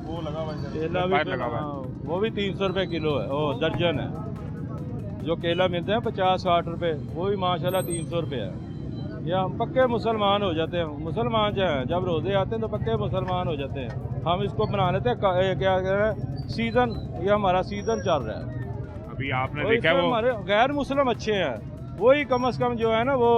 वो लगा हुआ है, केला भी बाहर लगा हुआ है। वो भी 300 रुपये किलो है, ओ दर्जन है। जो केला मिलते हैं 50-60 रुपये, वो भी माशाल्लाह 300 रुपये है। या हम पक्के मुसलमान हो जाते हैं। मुसलमान जो हैं जब रोज़े आते हैं तो पक्के मुसलमान हो जाते हैं। हम इसको बना लेते हैं क्या कह रहे हैं, सीज़न, ये हमारा सीज़न चल रहा है। अभी आपने तो देखा इसमें वो हमारे गैर मुस्लिम अच्छे हैं, वही कम से कम जो है ना वो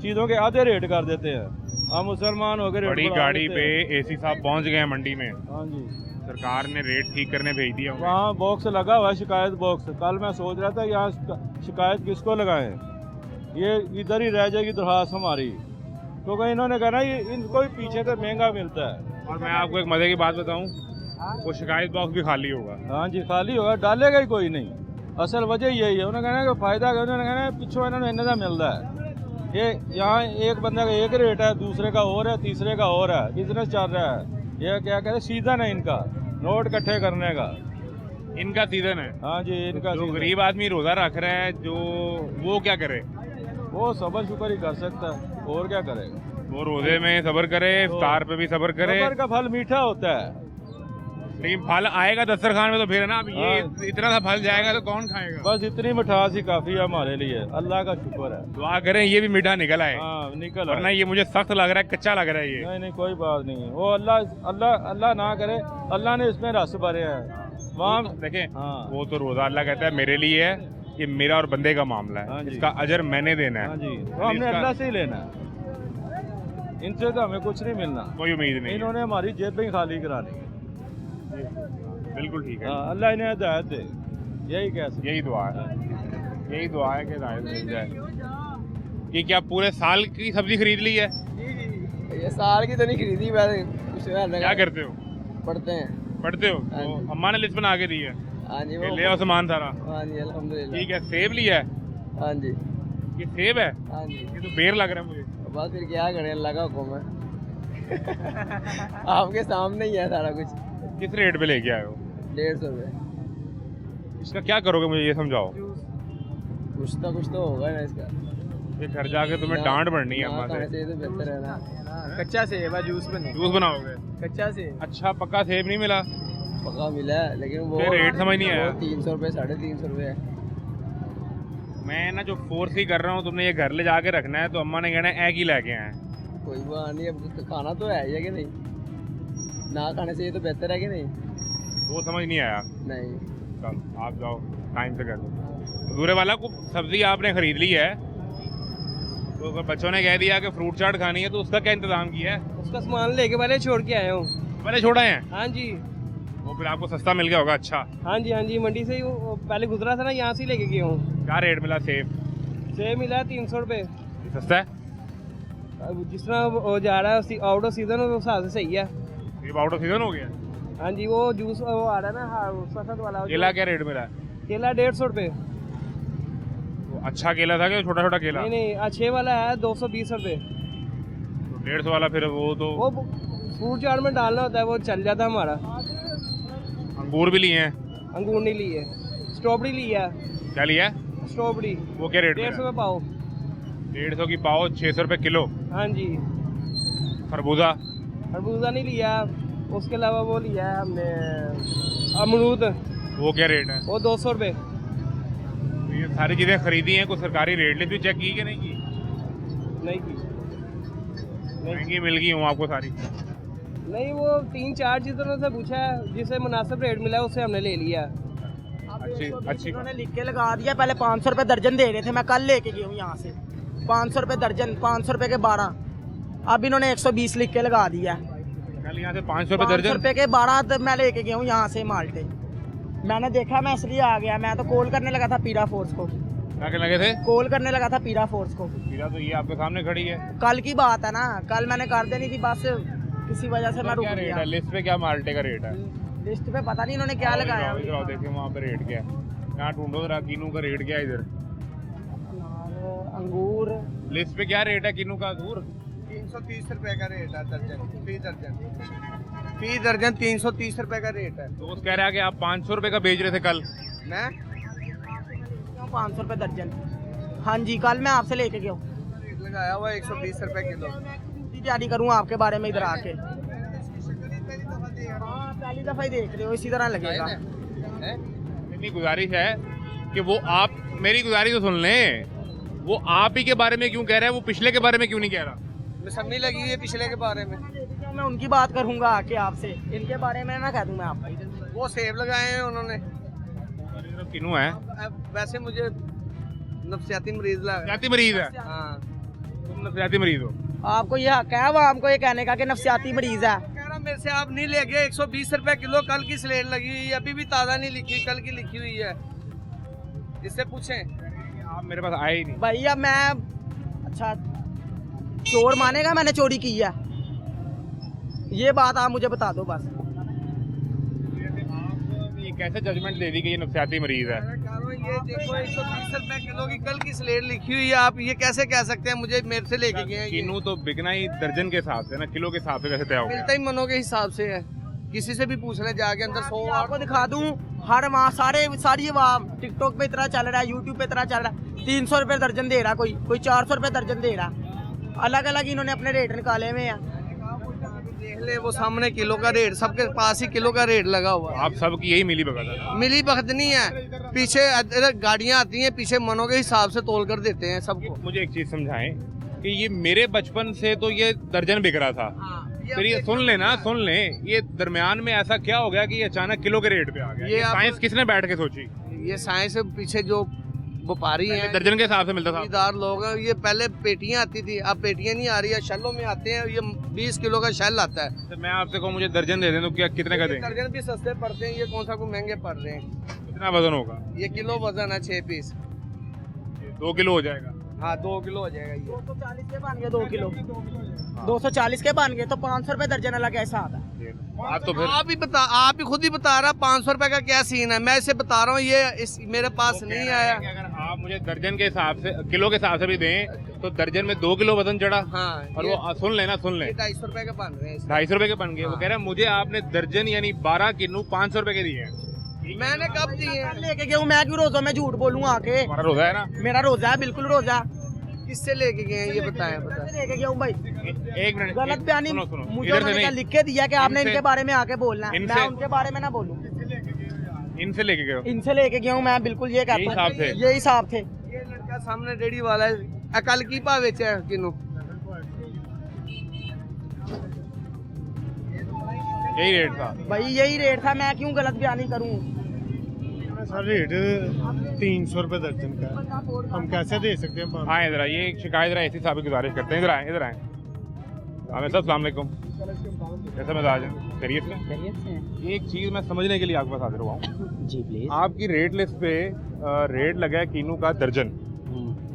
चीज़ों के आधे रेट कर देते हैं। हम मुसलमान हो गए रेट बड़ी बढ़ा गाड़ी देते पे हैं। एसी साहब पहुंच गए हैं मंडी में। हाँ जी, सरकार ने रेट ठीक करने भेज दिया होगा। वहाँ बॉक्स लगा हुआ है, शिकायत बॉक्स। कल मैं सोच रहा था यहाँ शिकायत किसको लगाएं, ये इधर ही रह जाएगी दरख्वास्त हमारी, क्योंकि इन्होंने कहा ना ये इनको भी पीछे से महंगा मिलता है। और मैं आपको एक मजे की बात बताऊं, वो शिकायत बॉक्स भी खाली होगा। हाँ जी, खाली होगा, डालेगा ही कोई नहीं। असल वजह यही है, उन्होंने कहना कि फ़ायदा, उन्होंने कहना पिछों इन्होंने इन्ना मिलता है। ये यहाँ एक बंदे का एक रेट है, दूसरे का और है, तीसरे का और है, बिजनेस चल रहा है। ये क्या कहते हैं, सीजन है इनका नोट इकट्ठे करने का, इनका सीजन है। हाँ जी, इनका जो सीजन। गरीब आदमी रोजा रख रहा है, जो वो क्या करे? वो सब्र शुक्र ही कर सकता है, और क्या करेगा? वो रोजे में सब्र करे, इफ्तार पे भी सब्र करे। सब्र का फल मीठा होता है। लेकिन फल आएगा दस्तरखान में तो फिर है ना। अब ये इतना सा फल जाएगा तो कौन खाएगा? बस इतनी मिठास ही काफी है हमारे लिए, अल्लाह का शुक्र है। दुआ करें ये भी मीठा निकल आए, हाँ, निकल वरना आए। ये मुझे सख्त लग रहा है, कच्चा लग रहा है ये। नहीं नहीं, कोई बात नहीं है, वो अल्लाह ना करे, अल्लाह ने इसमें रस भरे हैं वहाँ। देखें, हाँ वो तो रोजा अल्लाह कहता है मेरे लिए है, ये मेरा और बंदे का मामला हाँ है, जी। इसका अजर मैंने देना हाँ है। जी, तो हमने इसका अल्लाह से ही लेना है, इनसे तो हमें कुछ नहीं मिलना। कोई उम्मीद नहीं है। इन्होंने हमारी जेबें ही खाली करानी है। बिल्कुल ठीक है, हाँ, अल्लाह इन्हें हिदायत दे, यही कह सकते। यही दुआ है, यही दुआ है कि हिदायत मिल जाए। ये क्या पूरे साल की सब्जी खरीद ली है? ये साल की तो नहीं खरीदी, वैसे कुछ क्या करते हो? पढ़ते हैं। पढ़ते हो? हाँ तो जी। अम्मा ने लिस्ट बना के दी है, हाँ जी, ये ले आओ सामान सारा। हाँ जी, अल्हम्दुलिल्लाह। ठीक है, सेब लिया है? हाँ जी, ये सेब है? हाँ जी। ये तो बेर लग रहा है मुझे। बस फिर क्या करें, लगा हुक्म है। आपके सामने ही है सारा कुछ। किस रेट पे लेके आए हो? 150 रुपये। इसका क्या करोगे, मुझे ये समझाओ। कुछ तो होगा ना इसका। ये घर जाके तुम्हें डांट पड़नी है अम्मा से। से तो बेहतर है ना। कच्चा सेब है, जूस बने। जूस बनाओगे? कच्चा सेब अच्छा, पक्का सेब नहीं मिला? पका मिला है, लेकिन वो फिर रेट समझ नहीं आया। 300 रुपये 350 रुपये है। मैं ना जो फोर्स ही कर रहा हूँ, तुमने ये घर ले जाके रखना है, तो अम्मा ने कहना है एक ही लेके आए। कोई बात नहीं, अब तो खाना तो है ही है कि नहीं, ना खाने से ये तो बेहतर है कि नहीं। वो समझ नहीं आया। नहीं, चल आप जाओ, टाइम से कर दो। दूरे वाला को सब्जी आपने खरीद ली है, तो अगर बच्चों ने कह दिया कि फ्रूट चाट खानी है, तो उसका क्या इंतजाम किया है? उसका सामान लेके पहले छोड़ के आया हूँ। पहले छोड़ा है? हाँ जी, वो फिर आपको सस्ता मिल गया होगा। अच्छा, हाँ जी मंडी से ही वो पहले गुजरा था ना, यहाँ से ही लेके गया हूँ। क्या रेट मिला सेब? सेब मिला 300 रुपये। सस्ता है? अब जिस तरह वो जा रहा है आउट ऑफ सीजन, उस हिसाब से सही है। सेब आउट ऑफ सीजन हो गया। हाँ जी, वो जूस वो आ रहा है ना, हाँ सफेद वाला। केला क्या रेट मिला है? केला 150 रुपये। वो अच्छा केला था क्या छोटा छोटा केला? नहीं अच्छे वाला है 220 रुपये। तो 150 वाला फिर वो तो वो फ्रूट चाट में डालना होता है, वो चल जाता है हमारा। अंगूर भी लिए हैं? अंगूर नहीं लिए, स्ट्रॉबेरी लिया है। क्या लिया है? स्ट्रॉबेरी वो क्या रेट? 150 रुपये पाओ। 150 की पाओ, 600 रुपये किलो। हाँ जी। खरबूजा? खरबूजा नहीं लिया, उसके अलावा वो लिया है हमने अमरूद। वो क्या रेट है? वो 200 रुपये। तो ये सारी चीज़ें खरीदी हैं, कुछ सरकारी रेट लिस्ट भी चेक की कि नहीं की? नहीं की। महंगी मिल गई हूँ आपको सारी? नहीं, वो 3-4 चीज़ों से पूछा है, जिसे मुनासिब रेट मिला है उससे हमने ले लिया। अच्छी उन्होंने लिख के लगा दिया, पहले 500 रुपये दर्जन दे रहे थे, मैं कल लेके गई हूँ यहाँ से 500 रुपये दर्जन, 500 रुपये के 12। अब इन्होंने 120 लिख के लगा दिया। कल यहाँ से 500 रुपये 500 दर्जन? रुपये के 12 तो मैं लेके गया हूँ यहाँ से माल्टे। मैंने देखा, मैं इसलिए आ गया। मैं तो कॉल करने लगा था पीरा फोर्स को। क्या कहने लगे थे? कॉल करने लगा था पीरा फोर्स को। पीरा तो ये आपके सामने खड़ी है। कल की बात है ना, कल मैंने कर देनी थी, बस किसी वजह से मैं रुक क्या रेट गया। है लिस्ट पे? क्या माल्टे का रेट है? लिस्ट पे पता नहीं इन्होंने क्या लगाया। इधर आओ, देखिए वहाँ पे रेट क्या है। यहाँ ढूंढो जरा, किनू का रेट क्या है इधर? अंगूर लिस्ट पे क्या रेट है किनू का अंगूर? 330 रुपए का रेट है दर्जन, फी दर्जन 330 रुपए का रेट है। दोस्त कह रहा है कि आप 500 रुपये का बेच रहे थे कल। मैं 500 रुपये दर्जन। हाँ जी, कल मैं आपसे लेके गया हूँ। रेट लगाया हुआ 120 रुपए किलो। तैयारी करूँ आपके बारे में इधर आके। हाँ, पहली दफा ही देख रहे हो, इसी तरह लगेगा। इतनी गुजारिश है कि वो आप मेरी गुजारिश तो सुन लें। वो आप ही के बारे में क्यों कह रहा है, वो पिछले के बारे में क्यों नहीं कह रहा? मौसमी लगी हुई है पिछले के बारे में। मैं उनकी बात करूंगा आके आपसे, इनके बारे में ना कह दूं मैं आपको। वो सेब लगाए हैं उन्होंने। किनू है? वैसे मुझे नफसियाती मरीज लगा। नफसियाती मरीज है? हाँ, तुम नफसियाती मरीज हो? आपको ये हक है वो हमको ये कहने का कि नफसियाती मरीज है? कह रहा मेरे से आप नहीं ले गए। 120 रुपए किलो कल की स्लेट लगी हुई है, अभी भी ताज़ा नहीं लिखी, कल की लिखी हुई है। इससे पूछें। आप मेरे पास आए ही नहीं। भाई अब मैं, अच्छा चोर मानेगा मैंने चोरी की है? ये बात आप मुझे बता दो बस। ये कैसे जजमेंट दे दी कि ये नफसियाती मरीज है? ये देखो 120 रुपए किलो की कल की स्लेट लिखी हुई है, आप ये कैसे कह सकते हैं मुझे मेरे से लेके गए हैं? किनू तो बिकना ही दर्जन के हिसाब से ना, किलो के हिसाब से कैसे तय हो गया? मिलता ही मनों के हिसाब से है। किसी से भी पूछ ले जाके अंदर 100। आपको दिखा दूं, हर माह सारी टिकटॉक पे इतना चल रहा है, यूट्यूब पे इतना चल रहा है। 300 रुपये दर्जन दे रहा, कोई 400 रुपये दर्जन दे रहा। अलग अलग इन्होंने अपने रेट निकाले हुए हैं। देख ले वो सामने किलो का रेट, सबके पास ही किलो का रेट लगा हुआ है। आप सबकी यही मिली भगत है? मिली भगत नहीं है, पीछे गाड़ियां आती हैं, पीछे मनों के हिसाब से तोल कर देते हैं सबको। मुझे एक चीज समझाएं कि ये मेरे बचपन से तो ये दर्जन बिक रहा था। फिर ये सुन लेना, सुन ले, ये दरमियान में ऐसा क्या हो गया कि ये अचानक किलो के रेट पे आ गया? ये ये साइंस किसने बैठ के सोची? ये साइंस पीछे जो व्यापारी हैं, दर्जन के हिसाब से मिलता था। खरीदार लोग हैं। ये पहले पेटियां आती थी, अब पेटियां नहीं आ रही है, शैलों में आते हैं। ये 20 किलो का शैल आता है। तो मैं आपसे कहूँ मुझे दर्जन दे दें तो क्या कितने का देंगे? दर्जन भी सस्ते पड़ते हैं, ये कौन सा कोई महंगे पड़ रहे हैं। कितना वजन होगा? ये किलो वजन है 6 पीस। 2 किलो हो जाएगा। हाँ 2 किलो हो जाएगा। ये 240 के बन गए 2 किलो, 240 के बन गए तो 500 रुपए दर्जन अलग ऐसा आता है। तो फिर आप ही खुद ही बता रहा 500 रुपए का क्या सीन है। मैं इसे बता रहा हूँ, ये मेरे पास नहीं आया। अगर आप मुझे दर्जन के हिसाब से, किलो के हिसाब से भी दें तो दर्जन में 2 किलो वजन चढ़ा। हाँ, और वो सुन लेना, सुन ले, 250 रुपए के बन रहे हैं। 250 रुपए के बन गए। वो कह रहा है मुझे आपने दर्जन यानी 12 किलो 500 रुपए के दिए हैं। मैंने कब दिए? लेके गया हूँ मैं, क्यों रोजा में झूठ बोलूँ आके? हमारा रोजा है ना? मेरा रोजा है, बिल्कुल रोजा। किससे लेके गए हैं ये बताएं। लेके गया हूँ भाई। एक मिनट, गलत बयानी सुनो सुनो, मुझे इधर से उन्होंने क्या नहीं, लिख के दिया कि आपने इनसे- इनके बारे में आके बोलना है, इनसे- मैं उनके बारे में ना बोलूँ। इनसे लेके गए हो? इनसे लेके गया हूँ मैं, बिल्कुल ये यही हिसाब थे? यही हिसाब थे। ये लड़का सामने रेडी वाला है, अकल की पा बेचा है किनू। यही रेट था भाई यही रेट था, मैं क्यों गलत बयानी करूँ? सर रेट 300 रुपये दर्जन का है, हम कैसे दे सकते हैं? हाँ इधर आइए, एक शिकायत रहा ऐसी साहब की गुजारिश करते हैं, इधर आए, इधर आए। हमें सब सलाम अलैकुम, कैसे मिजाज है? खैरियत से? एक चीज़ मैं समझने के लिए आपके पास हाजिर हुआ हूँ जी प्लीज। आपकी रेट लिस्ट पे रेट लगा है कीनू का दर्जन।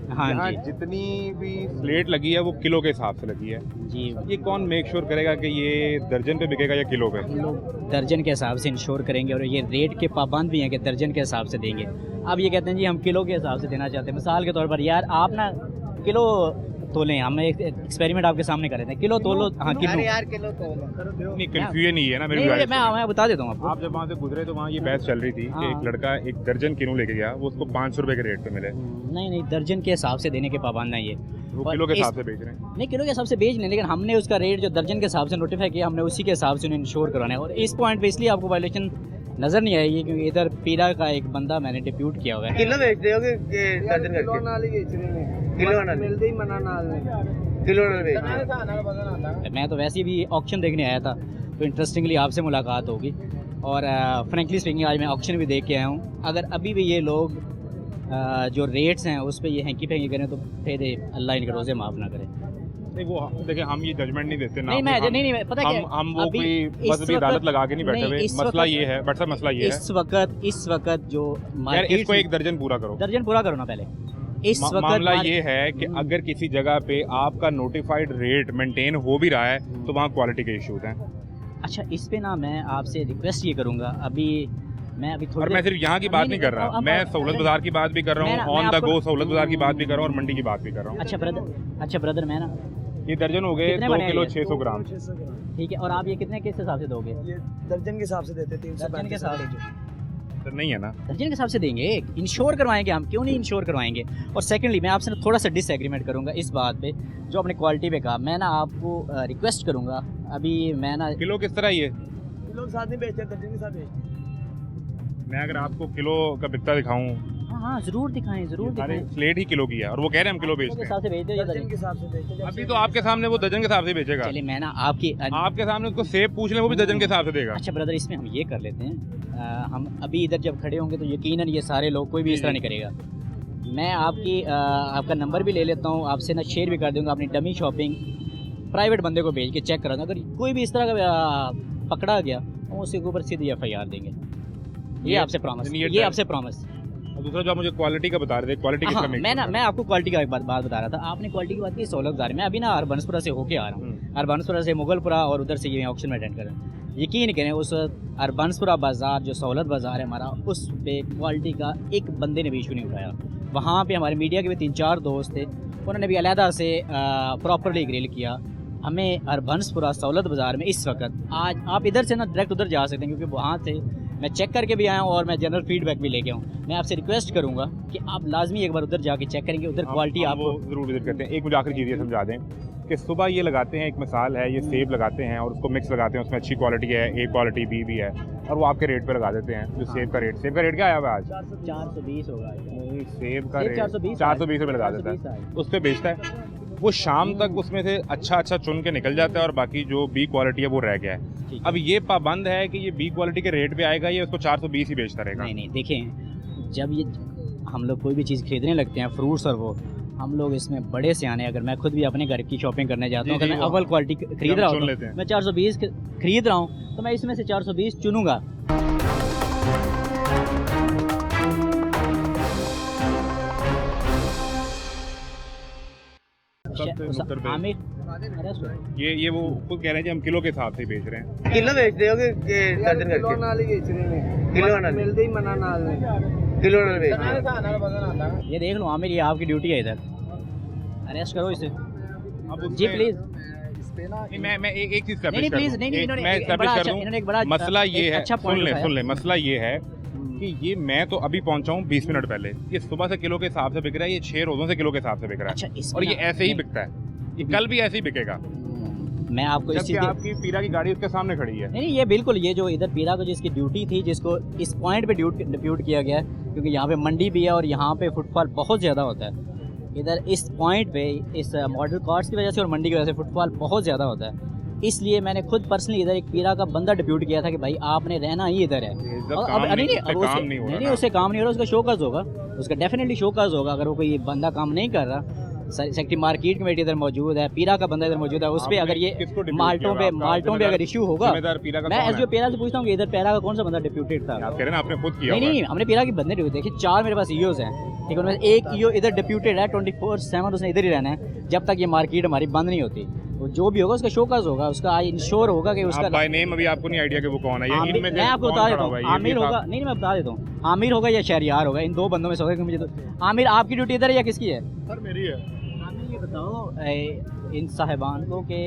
हाँ यहाँ जी जितनी भी स्लेट लगी है वो किलो के हिसाब से लगी है। जी, ये कौन मेक श्योर करेगा कि ये दर्जन पे बिकेगा या किलो पे? हम लोग दर्जन के हिसाब से इंश्योर करेंगे और ये रेट के पाबंद भी हैं कि दर्जन के हिसाब से देंगे। अब ये कहते हैं जी हम किलो के हिसाब से देना चाहते हैं। मिसाल के तौर पर यार आप ना किलो तोलें, हम एक एक्सपेरिमेंट आपके सामने कर रहे थे, किलो तोलो। हाँ किलो नहीं, कंफ्यूजन नहीं है ना मेरी नहीं, guidance में। मैं बता देता हूँ आपको। आप जब वहाँ से गुजरे तो वहाँ ये बहस चल रही थी कि हाँ। एक लड़का एक दर्जन किनू लेके गया, वो उसको 500 रुपए के रेट पे मिले, नहीं नहीं, दर्जन के हिसाब से देने के पाबंद है ये। वो और किलो के इस- हिसाब से बेच रहे हैं। नहीं किलो के हिसाब से बेच लें, लेकिन हमने उसका रेट जो दर्जन के हिसाब से नोटिफाई किया, हमने उसी के हिसाब से उन्हें इंश्योर करवाना है। और इस पॉइंट पे इसलिए आपको वायलेशन नज़र नहीं आएगी क्योंकि इधर पीरा का एक बंदा मैंने डिप्यूट किया हुआ है। किलो बेचते हो कि दर्जन करके? किलो नाल मिलदे ही मना नाल किलो नाल बेचते। मैं तो वैसे भी ऑक्शन देखने आया था, तो इंटरेस्टिंगली आपसे मुलाकात होगी। और फ्रेंकली स्पीकिंग आज मैं ऑक्शन भी देख के आया हूँ। अगर अभी भी ये लोग जो रेट्स हैं उस पर ये हैंकी फेंकी करें तो फिर अल्लाह इनके रोज़े माफ़ ना करे। नहीं वो देखिए, हम ये जजमेंट नहीं देते ना। नहीं मैं हम- नहीं पता क्या हम वो अभी कोई इस बस अभी वक्त- अदालत लगा के नहीं बैठे हुए। इस मसला वक्त- ये है, बट सर मसला ये है इस वक्त जो यार, मार्केट इसको एक दर्जन पूरा करो। दर्जन पूरा करो ना पहले। इस वक्त मामला ये है कि अगर किसी जगह पे आपका नोटिफाइड रेट मेंटेन हो भी रहा है तो वहाँ क्वालिटी के इश्यूज हैं। अच्छा, इस पे ना मैं आपसे रिक्वेस्ट ये करूँगा, मैं अभी और थोड़ी मैं सिर्फ यहाँ की बात नहीं कर रहा, मैं सहूलत बाजार की बात भी कर रहा हूँ, ऑन द गो सहूलत बाजार की बात भी कर रहा हूँ और मंडी की बात भी कर रहा हूँ। अच्छा ब्रदर मैं ना ये दर्जन हो गए कितने 2 बने किलो ये? 600 ग्राम। ठीक है, और आप ये कितने किस हिसाब से दोगे? ये दर्जन के हिसाब से देते, दर्जन के हिसाब से तो नहीं है ना? दर्जन के हिसाब से देंगे। इंश्योर करवाएंगे हम, क्यों नहीं इंश्योर करवाएंगे। और सेकंडली मैं आपसे ना थोड़ा सा डिसएग्रीमेंट करूंगा इस बात पे जो आपने क्वालिटी पे कहा। मैं ना आपको रिक्वेस्ट करूंगा, अभी मैं ना किलो किस तरह ये किलो के साथ नहीं बेचते, दर्जन के साथ बेचते। मैं अगर आपको किलो का बिकता दिखाऊं, हाँ ज़रूर दिखाएं, ज़रूर सारे दिखाएं। स्लेट ही किलो की है और वो कह रहे हैं हम किलो के बेचते हैं। हिसाब से भेज दो या दर्जन दर्जन? के हिसाब से बेचते। अभी तो आपके सामने वो दर्जन के हिसाब से बेचेगा। चलिए मैं ना आपकी आपके सामने उसको सेब पूछ ले, वो भी दर्जन के हिसाब से देगा। अच्छा ब्रदर, इसमें हम ये कर लेते हैं, हम अभी इधर जब खड़े होंगे तो यकीनन ये सारे लोग, कोई भी इस तरह नहीं करेगा। मैं आपका नंबर भी ले लेता हूँ, आपसे ना शेयर भी कर दूँगा अपनी डमी शॉपिंग प्राइवेट बंदे को भेज के चेक करा दूँ। अगर कोई भी इस तरह का पकड़ा गया तो उसके ऊपर सीधी FIR देंगे। ये आपसे प्रॉमिस, ये आपसे प्रॉमिस। और दूसरा जो आप मुझे क्वालिटी का बता रहे थे, क्वालिटी किस हाँ, तरह मैं आपको क्वालिटी का एक बात बता रहा था। आपने क्वालिटी की बात की सहूलत बाजार में। अभी ना हरबंसपुरा से होके आ रहा हूँ, हरबंसपुरा से मुगलपुरा और उधर से ये ऑक्शन में अटेंड कर रहा हूँ। यकीन करें उस हरबंसपुरा बाज़ार जो सहूलत बाज़ार है हमारा, उस पे क्वालिटी का एक बंदे ने भी इशू नहीं उठाया। वहाँ पे हमारे मीडिया के भी 3-4 दोस्त थे, उन्होंने भी अलहदा से प्रॉपरली ग्रिल किया हमें। हरबंसपुरा सहूलत बाज़ार में इस वक्त आज आप इधर से ना डायरेक्ट उधर जा सकते हैं, क्योंकि वहाँ से मैं चेक करके भी आया हूँ और मैं जनरल फीडबैक भी लेके हूँ। मैं आपसे रिक्वेस्ट करूँगा कि आप लाजमी एक बार उधर जाके चेक करेंगे, उधर क्वालिटी आपको ज़रूर विजिट करते हैं। एक मुझे आखिरी चीज़ ये समझा दें कि सुबह ये लगाते हैं, एक मिसाल है, ये सेब लगाते हैं और उसको मिक्स लगाते हैं, उसमें अच्छी क्वालिटी है, A क्वालिटी B भी है, और वो आपके रेट पे लगा देते हैं। जो सेब का रेट क्या आया हुआ आज? 420 होगा। नहीं, सेब का सेब रेट 420 रुपये लगा देता है, उस पर बेचता है। वो शाम तक उसमें से अच्छा चुन के निकल जाता है और बाकी जो B क्वालिटी है वो रह गया है। अब ये पाबंद है कि ये B क्वालिटी के रेट पे आएगा, ये उसको 420 ही बेचता रहेगा। नहीं देखें, जब ये हम लोग कोई भी चीज़ खरीदने लगते हैं, फ्रूट्स और वो, हम लोग इसमें बड़े से आने। अगर मैं खुद भी अपने घर की शॉपिंग करने जाता हूँ, अगर मैं अव्वल क्वालिटी खरीद रहा हूँ, मैं 420 खरीद रहा हूँ, तो मैं इसमें से 420 चुनूंगा। आमिर ये वो खुद कह रहे हैं कि हम किलो के हिसाब से बेच रहे हैं। किलो बेचते हो कि दर्जन करके? नाल ही बेच रहे हैं, किलो नाल मिलदे ही मना नाल ने। किलो नाल बेचते। ये देख लो आमिर, ये आपकी ड्यूटी है, इधर अरेस्ट करो इसे जी प्लीज। नहीं, मैं एक चीज नहीं प्लीज, नहीं मैं establish कर दूं। एक बड़ा मसला ये है, अच्छा सुन ले मसला ये है कि ये मैं तो अभी पहुंचा हूँ 20 मिनट पहले, ये सुबह से किलो के हिसाब से बिक रहा है, ये 6 रोजों से किलो के हिसाब से बिक रहा है। अच्छा, और ये ऐसे ही बिकता है, ये कल भी ऐसे ही बिकेगा। मैं आपको इस जबकि चीज़ आपकी पीरा की गाड़ी उसके सामने खड़ी है। नहीं, ये बिल्कुल, ये जो इधर पीरा को जिसकी ड्यूटी थी, जिसको इस पॉइंट पे डिप्यूट किया गया है, क्योंकि यहाँ पे मंडी भी है और यहाँ पे फुटफॉल बहुत ज़्यादा होता है। इधर इस पॉइंट पे इस मॉडल कार्स की वजह से और मंडी की वजह से फुटफॉल बहुत ज़्यादा होता है। इसलिए मैंने खुद पर्सनली इधर एक पीरा का बंदा डिप्यूट किया था कि भाई आपने रहना ही इधर है। नहीं, उससे काम नहीं हो रहा, उसका शोकाज होगा, उसका डेफिनेटली शोकाज होगा। अगर वो कोई बंदा काम नहीं कर रहा, सेक्रेटरी मार्केट कमेटी इधर मौजूद है, पीरा का बंदा इधर मौजूद है, उस पर अगर ये माल्टों पे अगर इशू होगा, मैं एसडीओ पीरा से पूछता हूँ कि इधर पीरा का कौन सा बंदा डिप्यूटेड था। आप कह रहे हैं आपने खुद किया। नहीं, हमने पीरा के बंदे ड्यूटी देखिए, 4 मेरे पास ईओज हैं, ठीक है, उनमें से एक ईओ इधर डिप्यूटेड है 24/7, उसने इधर ही रहना है जब तक ये मार्केट हमारी बंद नहीं होती। तो जो भी होगा उसका शोकस होगा, उसका इंश्योर होगा कि उसका बाय नेम अभी आपको नहीं आइडिया कि वो कौन है, ये इनमें से मैं आपको कौन बता खड़ा देता हुआ है, हूँ, ये आमिर भी होगा, साहब। नहीं मैं बता देता हूँ, आमिर होगा या शहरियार होगा, इन 2 बंदों में से होगा। मुझे तो आमिर आपकी ड्यूटी इधर है या किसकी है? सर मेरी है। आमिर ये बताओ इन साहिबान को कि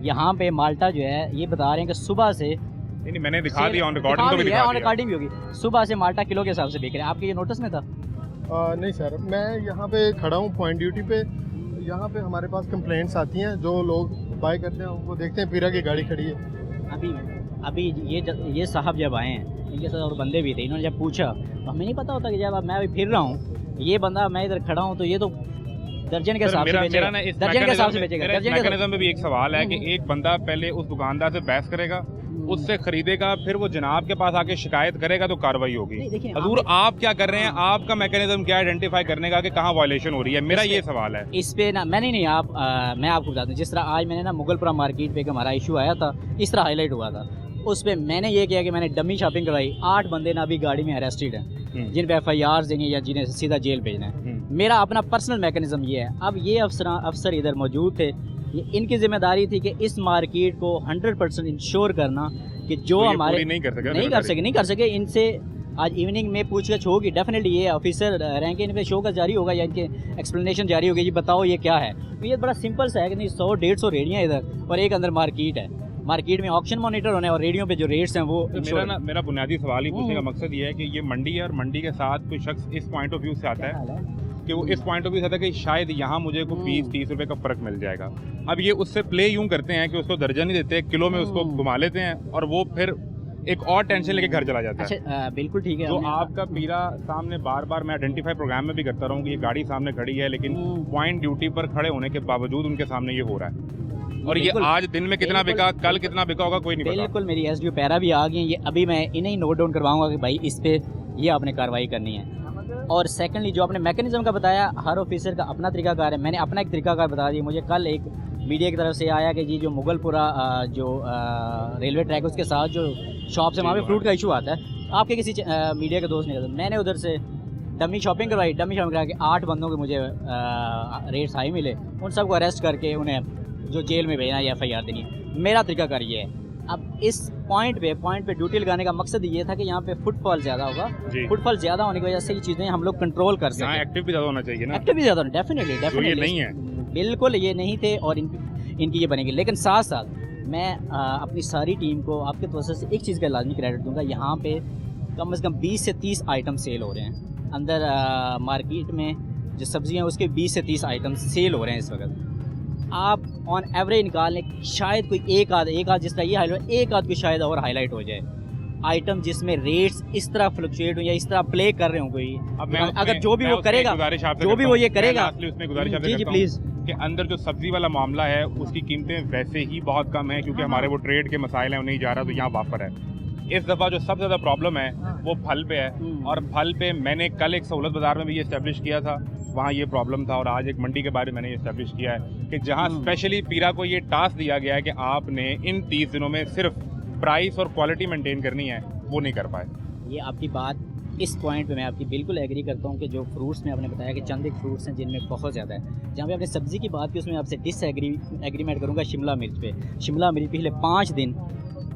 यहाँ पे माल्टा जो है ये बता रहे हैं कि सुबह से नहीं मैंने दिखा दिया, ऑन रिकॉर्डिंग तो भी दिखा ऑन दिया। रिकॉर्डिंग भी होगी, सुबह से माल्टा किलो के हिसाब से बिक रहे हैं। आपके ये नोटिस में था? नहीं सर, मैं यहाँ पे खड़ा हूँ पॉइंट ड्यूटी पे। यहाँ पे हमारे पास कंप्लेंट्स आती हैं, जो लोग बाय करते हैं वो देखते हैं पीरा की गाड़ी खड़ी है। अभी ये साहब जब आए हैं, इनके साथ और बंदे भी थे, इन्होंने जब पूछा तो हमें नहीं पता होता कि जब मैं अभी फिर रहा हूँ, ये बंदा मैं इधर खड़ा हूँ, तो ये तो दर्जन के हिसाब से बेचेगा, दर्जन के हिसाब से बेचेगा। दर्जन के मैकेनिज्म में भी एक सवाल है कि एक बंदा पहले उस दुकानदार से बहस करेगा, उससे खरीदेगा, फिर वो जनाब के पास आके शिकायत करेगा तो कार्रवाई होगी। हजूर आप क्या कर रहे हैं, आपका मैकेनिज्म क्या आइडेंटिफाई करने का कि कहाँ वायलेशन हो रही है, मेरा ये सवाल है। इस पे ना मैंने नहीं मैं आपको बता दूं, जिस तरह आज मैंने ना मुगलपुरा मार्केट पे एक हमारा इशू आया था, इस तरह हाईलाइट हुआ था, उस पे मैंने ये किया कि मैंने डमी शॉपिंग करवाई। 8 बंदे ना अभी गाड़ी में अरेस्टेड हैं, जिन पे FIR देंगे या जिन्हें सीधा जेल भेजना है। मेरा अपना पर्सनल मैकेनिज्म ये है। अब ये अफसर इधर मौजूद थे, ये इनकी जिम्मेदारी थी कि इस मार्केट को 100% इंश्योर करना कि जो तो हमारे नहीं कर सके इनसे आज इवनिंग में पूछताछ होगी। डेफिनेटली ये ऑफिसर रैंक इन पे शोकस जारी होगा या इनके एक्सप्लेनेशन जारी होगी, ये बताओ ये क्या है। तो ये बड़ा सिंपल सा है कि नहीं, 100-150 रेडियाँ इधर और एक अंदर मार्केट है, मार्केट में ऑक्शन मॉनिटर होने और रेडियो पे जो रेट्स हैं वो मेरा बुनियादी सवाल ही पूछने का मकसद ये है कि ये मंडी है और मंडी के साथ कोई शख्स इस पॉइंट ऑफ व्यू से आता है कि वो इस पॉइंट ऑफ व्यू से आता है कि शायद यहाँ मुझे को 20-30 रुपए का फर्क मिल जाएगा। अब ये उससे प्ले यूं करते हैं कि उसको दर्जन ही देते हैं, किलो में उसको घुमा लेते हैं और वो फिर एक और टेंशन लेके घर चला जाता है। अच्छा, बिल्कुल ठीक है। जो आपका पीरा सामने बार बार मैं आइडेंटिफाई प्रोग्राम में भी करता रहूँ कि ये गाड़ी सामने खड़ी है, लेकिन पॉइंट ड्यूटी पर खड़े होने के बावजूद उनके सामने ये हो रहा है। और ये आज दिन में कितना बिका, कल कितना बिका होगा, कोई नहीं पता। बिल्कुल, मेरी एसडीओ पैरा भी आ गई हैं, ये अभी मैं इन्हें नोट डाउन करवाऊंगा कि भाई इस पे ये आपने कार्रवाई करनी है। और सेकंडली जो आपने मैकेनिज्म का बताया, हर ऑफिसर का अपना तरीकाकार है, मैंने अपना एक तरीकाकार बता दिया। मुझे कल एक मीडिया की तरफ से आया कि जी जो मुगलपुरा जो रेलवे ट्रैक उसके साथ जो शॉप से वहाँ पे फ्रूट का इशू आता है, आपके किसी मीडिया के दोस्त ने, मैंने उधर से डमी शॉपिंग करवाई। डमी शॉपिंग करा के 8 बंदों के मुझे रेट्स हाई मिले, उन सबको अरेस्ट करके उन्हें जो जेल में भेजना या FIR देनी है। मेरा तरीकाकार ये है। अब इस पॉइंट पे ड्यूटी लगाने का मकसद ये था कि यहाँ पे फुटफॉल ज़्यादा होगा, फुटफॉल ज़्यादा होने की वजह से ये चीज़ें हम लोग कंट्रोल कर सकें। एक्टिव भी ज़्यादा होना चाहिए ना, एक्टिव भी ज़्यादा होना, डेफिनेटली ये नहीं है, बिल्कुल ये नहीं थे और इनकी ये बनेगी। लेकिन साथ साथ मैं अपनी सारी टीम को आपके तरफ से एक चीज़ का लाजमी क्रेडिट दूंगा, यहाँ पे कम से कम 20 से 30 आइटम सेल हो रहे हैं अंदर मार्केट में, जो सब्जियाँ उसके 20 से 30 आइटम सेल हो रहे हैं इस वक्त। आप ऑन एवरेज निकाल लें, शायद कोई एक आध जिस तरह ये हाईलाइट, एक आध कोई शायद और हाईलाइट हो जाए आइटम जिसमें रेट्स इस तरह फ्लक्चुएट हो या इस तरह प्ले कर रहे हो कोई। अगर जो भी वो करेगा, जो भी वो ये करेगा, उसमें गुजारिश आपसे जी प्लीज़, कि अंदर जो सब्जी वाला मामला है उसकी कीमतें वैसे ही बहुत कम है, क्योंकि हमारे वो ट्रेड के मसाइल हैं, वो नहीं जा रहा, तो यहाँ वाफर है। इस दफ़ा जो सबसे ज़्यादा प्रॉब्लम है वो फल पे है, और फल पे मैंने कल एक सहूलत बाज़ार में भी ये इस्टेब्लिश किया था, वहाँ ये प्रॉब्लम था, और आज एक मंडी के बारे में मैंने ये इस्टेब्लिश किया है कि जहाँ स्पेशली पीरा को ये टास्क दिया गया है कि आपने इन 30 दिनों में सिर्फ प्राइस और क्वालिटी मेंटेन करनी है, वो नहीं कर पाए। ये आपकी बात, इस पॉइंट पे मैं आपकी बिल्कुल एग्री करता हूँ कि जो फ्रूट्स में आपने बताया कि चंद एक फ्रूट्स हैं जिनमें बहुत ज़्यादा है। जहाँ पे आपने सब्ज़ी की बात की उसमें आपसे एग्रीमेंट करूँगा शिमला मिर्च पे। शिमला मिर्च पिछले 5 दिन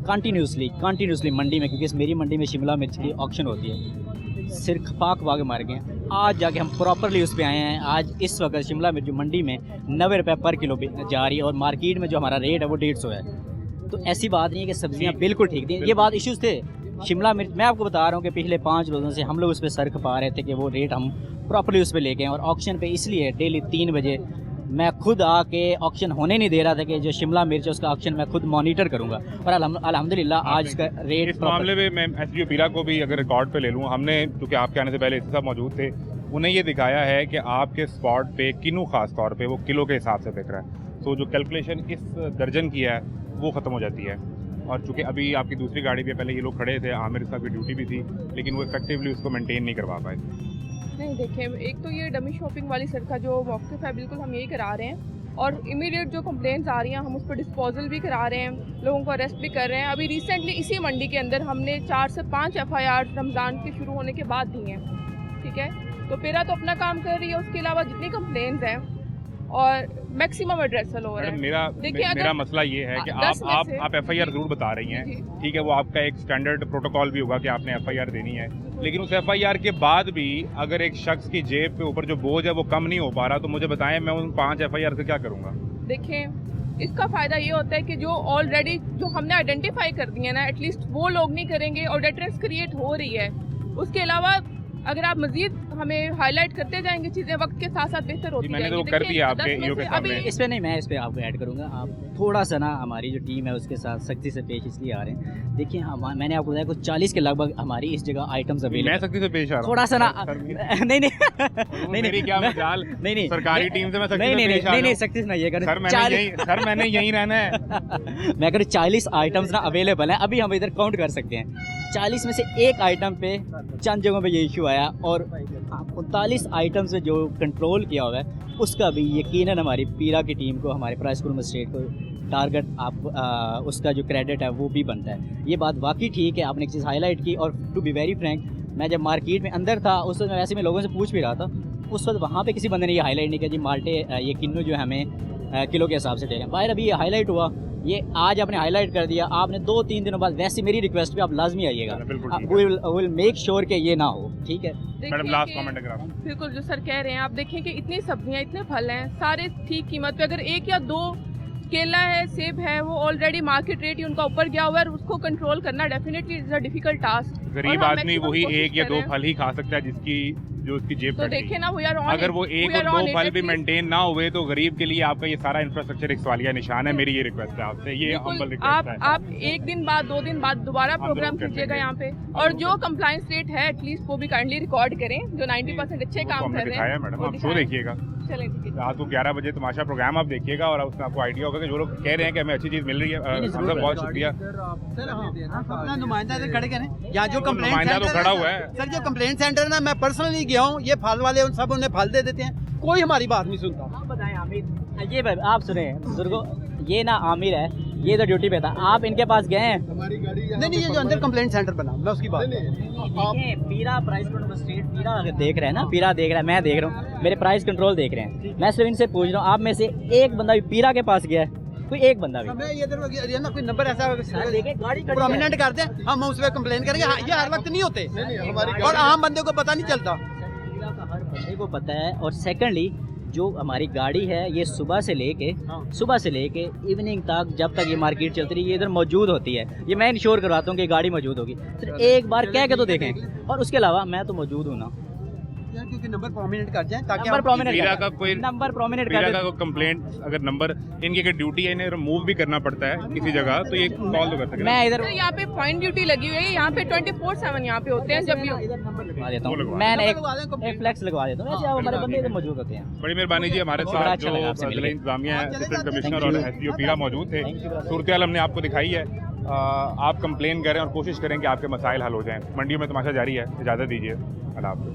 कंटिन्यूसली मंडी में, क्योंकि मेरी मंडी में शिमला मिर्च की ऑक्शन होती है, सिर खपा के मार गए। आज जाके हम प्रॉपरली उस पर आए हैं। आज इस वक्त शिमला मिर्च मंडी में 90 रुपये पर किलो जा रही है और मार्केट में जो हमारा रेट है वो 150 है। तो ऐसी बात नहीं है कि सब्जियां बिल्कुल ठीक थी, ये बात इश्यूज़ थे। शिमला मिर्च मैं आपको बता रहा हूँ कि पिछले 5 रोज़ों से हम लोग उस पर सर खपा रहे थे कि वो रेट हम प्रॉपरली उस पर ले गए, और ऑक्शन पे इसलिए डेली 3 बजे मैं खुद आके ऑक्शन होने नहीं दे रहा था कि जो शिमला मिर्च है उसका ऑक्शन मैं खुद मॉनिटर करूंगा, और अल्हम्दुलिल्लाह आज इसका रेट। इस मामले में मैं एसडीओ पीरा को भी अगर रिकॉर्ड पे ले लूँ, हमने क्योंकि आपके आने से पहले इस सब मौजूद थे, उन्हें ये दिखाया है कि आपके स्पॉट पे किन्नू खास तौर पे वो किलो के हिसाब से बिक रहा है, तो जो कैलकुलेशन इस दर्जन की है वो ख़त्म हो जाती है। और चूँकि अभी आपकी दूसरी गाड़ी पे पहले ये लोग खड़े थे, आमिर साहब की ड्यूटी भी थी, लेकिन वो इफेक्टिवली उसको मेंटेन नहीं करवा पाए। नहीं देखिए, एक तो ये डमी शॉपिंग वाली सर का जो मौक़िफ़ है बिल्कुल हम यही करा रहे हैं, और इमीडिएट जो कंप्लेंट्स आ रही हैं हम उस पर डिस्पोजल भी करा रहे हैं, लोगों को अरेस्ट भी कर रहे हैं। अभी रिसेंटली इसी मंडी के अंदर हमने 4 से 5 FIR रमज़ान के शुरू होने के बाद दी हैं, ठीक है। तो पेरा तो अपना काम कर रही है, उसके अलावा जितनी कंप्लेंट्स हैं और मैक्सिमम एड्रेसल हो रहा है। मेरा मसला ये है कि आप FIR ज़रूर बता रही हैं, ठीक है, वो आपका एक स्टैंडर्ड प्रोटोकॉल भी होगा कि आपने FIR देनी है, लेकिन उस FIR के बाद भी अगर एक शख्स की जेब पे ऊपर जो बोझ है वो कम नहीं हो पा रहा, तो मुझे बताएं मैं उन 5 FIR से क्या करूँगा? देखें, इसका फ़ायदा ये होता है कि जो ऑलरेडी जो हमने आइडेंटिफाई कर दिए ना, एटलीस्ट वो लोग नहीं करेंगे और डेटरेंस क्रिएट हो रही है। उसके अलावा अगर आप मजीद हमें हाईलाइट करते जाएंगे चीज़ें वक्त के साथ साथ बेहतर होती मैंने तो कर दिया आपके ईओ के सामने। इस पे नहीं, मैं इस पे आपको ऐड करूंगा। आप थोड़ा सा ना हमारी जो टीम है उसके साथ सख्ती से पेश इसलिए आ रहे हैं। देखिए मैंने आपको बताया कुछ 40 के लगभग हमारी इस जगह आइटम्स अवेलेबल। मैं सख्ती से पेश आ रहा हूं थोड़ा सा ना नहीं मेरी क्या मजाल, नहीं सरकारी टीम से मैं सख्ती से पेश आ रहा हूं। नहीं सख्ती से नहीं है, सर मैंने यहीं रहना है। मैं कह रहा 40 आइटम्स ना अवेलेबल हैं, अभी हम इधर काउंट कर सकते हैं। 40 में से एक आइटम पे चंद जगहों पे ये इशू आया, और 39 आइटम्स से जो कंट्रोल किया हुआ है उसका भी यकीनन हमारी पीरा की टीम को, हमारे प्राइस मजिस्ट्रेट को टारगेट आप उसका जो क्रेडिट है वो भी बनता है। ये बात वाकई ठीक है, आपने एक चीज़ हाईलाइट की। और टू बी वेरी फ्रैंक, मैं जब मार्केट में अंदर था उस वक्त वैसे मैं लोगों से पूछ भी रहा था, उस वक्त वहाँ पे किसी बंदे ने ये हाईलाइट नहीं किया जी माल्टे ये किन्नू जो है हमें किलो के हिसाब से दे रहे हैं। बाहर अभी ये हाईलाइट हुआ, ये आज आपने हाईलाइट कर दिया, आपने 2-3 दिनों बाद वैसे मेरी रिक्वेस्ट पे आप लाजमी आइएगा, विल मेक श्योर कि ये ना हो, ठीक है। मैडम लास्ट कमेंट अगर आप। बिल्कुल जो सर कह रहे हैं, आप देखें कि इतनी सब्जियां इतने फल हैं सारे ठीक कीमत पे, अगर 1 या 2 केला है, सेब है, वो ऑलरेडी मार्केट रेट ही उनका ऊपर गया हुआ है, उसको कंट्रोल करना definitely is a difficult task. गरीब आदमी वही 1 या 2 फल ही खा सकता है जिसकी जो उसकी जेब तो देखे ना, अगर वो 1 और 2 फल भी मेंटेन ना हुए तो गरीब के लिए आपका ये सारा इंफ्रास्ट्रक्चर एक सवालिया निशान है। मेरी ये रिक्वेस्ट है आपसे, ये हम्बल रिक्वेस्ट है। आप 1 दिन बाद 2 दिन बाद दोबारा प्रोग्राम कीजिएगा यहाँ पे, और जो कंप्लायंस रेट है एटलीस्ट वो भी काइंडली रिकॉर्ड करें, जो 90% अच्छे काम कर रहे हैं। मैडम आप शो देखिएगा, चलें ठीक है, रात को 11 बजे तमाशा प्रोग्राम आप देखिएगा, और उसमें आपको आइडिया होगा कि जो लोग कह रहे हैं कि हमें अच्छी चीज़ मिल रही है। हमसे बहुत शुक्रिया। अपना नुमाइंदा खड़े करें, यहाँ जो नुमाइंदा तो खड़ा हुआ है सर, जो कंप्लेंट सेंटर ना, मैं पर्सनली गया हूँ, ये फल वाले उन सब उन्हें फल दे देते हैं, कोई हमारी बात नहीं सुनता। आप बताएं आमिर, ये आप सुने बुजुर्गो, ये ना आमिर है, ये तो ड्यूटी पे था, आप इनके पास गए हैं? नहीं, ये जो अंदर कंप्लेंट सेंटर बना, मैं उसकी बात पीरा प्राइस कंट्रोल स्टेट पीरा देख रहे हैं ना, पीरा देख रहा है, मैं देख रहा हूँ, मेरे प्राइस कंट्रोल देख रहे हैं। मैं सिर्फ इनसे पूछ रहा हूँ, आप में से एक बंदा भी पीरा के पास गया है? कोई एक बंदा भी? ये ना कोई नंबर ऐसा प्रोमिनेंट कर दे, हम उस पर कंप्लेन करेंगे। ये हर वक्त नहीं होते, और आम बंदे को पता नहीं चलता। हर बंदे को पता है। और सेकंडली जो हमारी गाड़ी है ये सुबह से लेके इवनिंग तक, जब तक ये मार्केट चलती रही, ये इधर मौजूद होती है। ये मैं इंश्योर करवाता हूँ कि गाड़ी मौजूद होगी, सिर्फ एक बार कह के तो देखें। और उसके अलावा मैं तो मौजूद हूँ ना, क्योंकि नंबर प्रोमिनेंट कर जाए ताकि नंबर प्रोमिनेंट का कोई नंबर प्रोमिनेंट कर का कंप्लेंट, अगर नंबर इनकी अगर ड्यूटी है, इन्हें मूव भी करना पड़ता है किसी जगह, तो ये कॉल तो कर सकते हैं। मैं इधर यहाँ पे पॉइंट ड्यूटी लगी हुई है, यहाँ पे 24/7 यहाँ पे होते हैं। जब भी लगवा देता हूँ मैं, एक फ्लैक्स लगवा देता हूँ, वैसे हमारे बंदे इधर मौजूद होते हैं। बड़ी मेहरबानी जी, हमारे साथ जो जिला इंतजामिया असिस्टेंट कमिश्नर और SDO पीरा मौजूद थे। सूरत हाल हमने आपको दिखाई है। आप कंप्लेन करें और कोशिश करें कि आपके मसाइल हल हो जाएं। मंडियों में तमाशा जारी है, इजाज़त दीजिए, अल्लाह हाफ़िज़।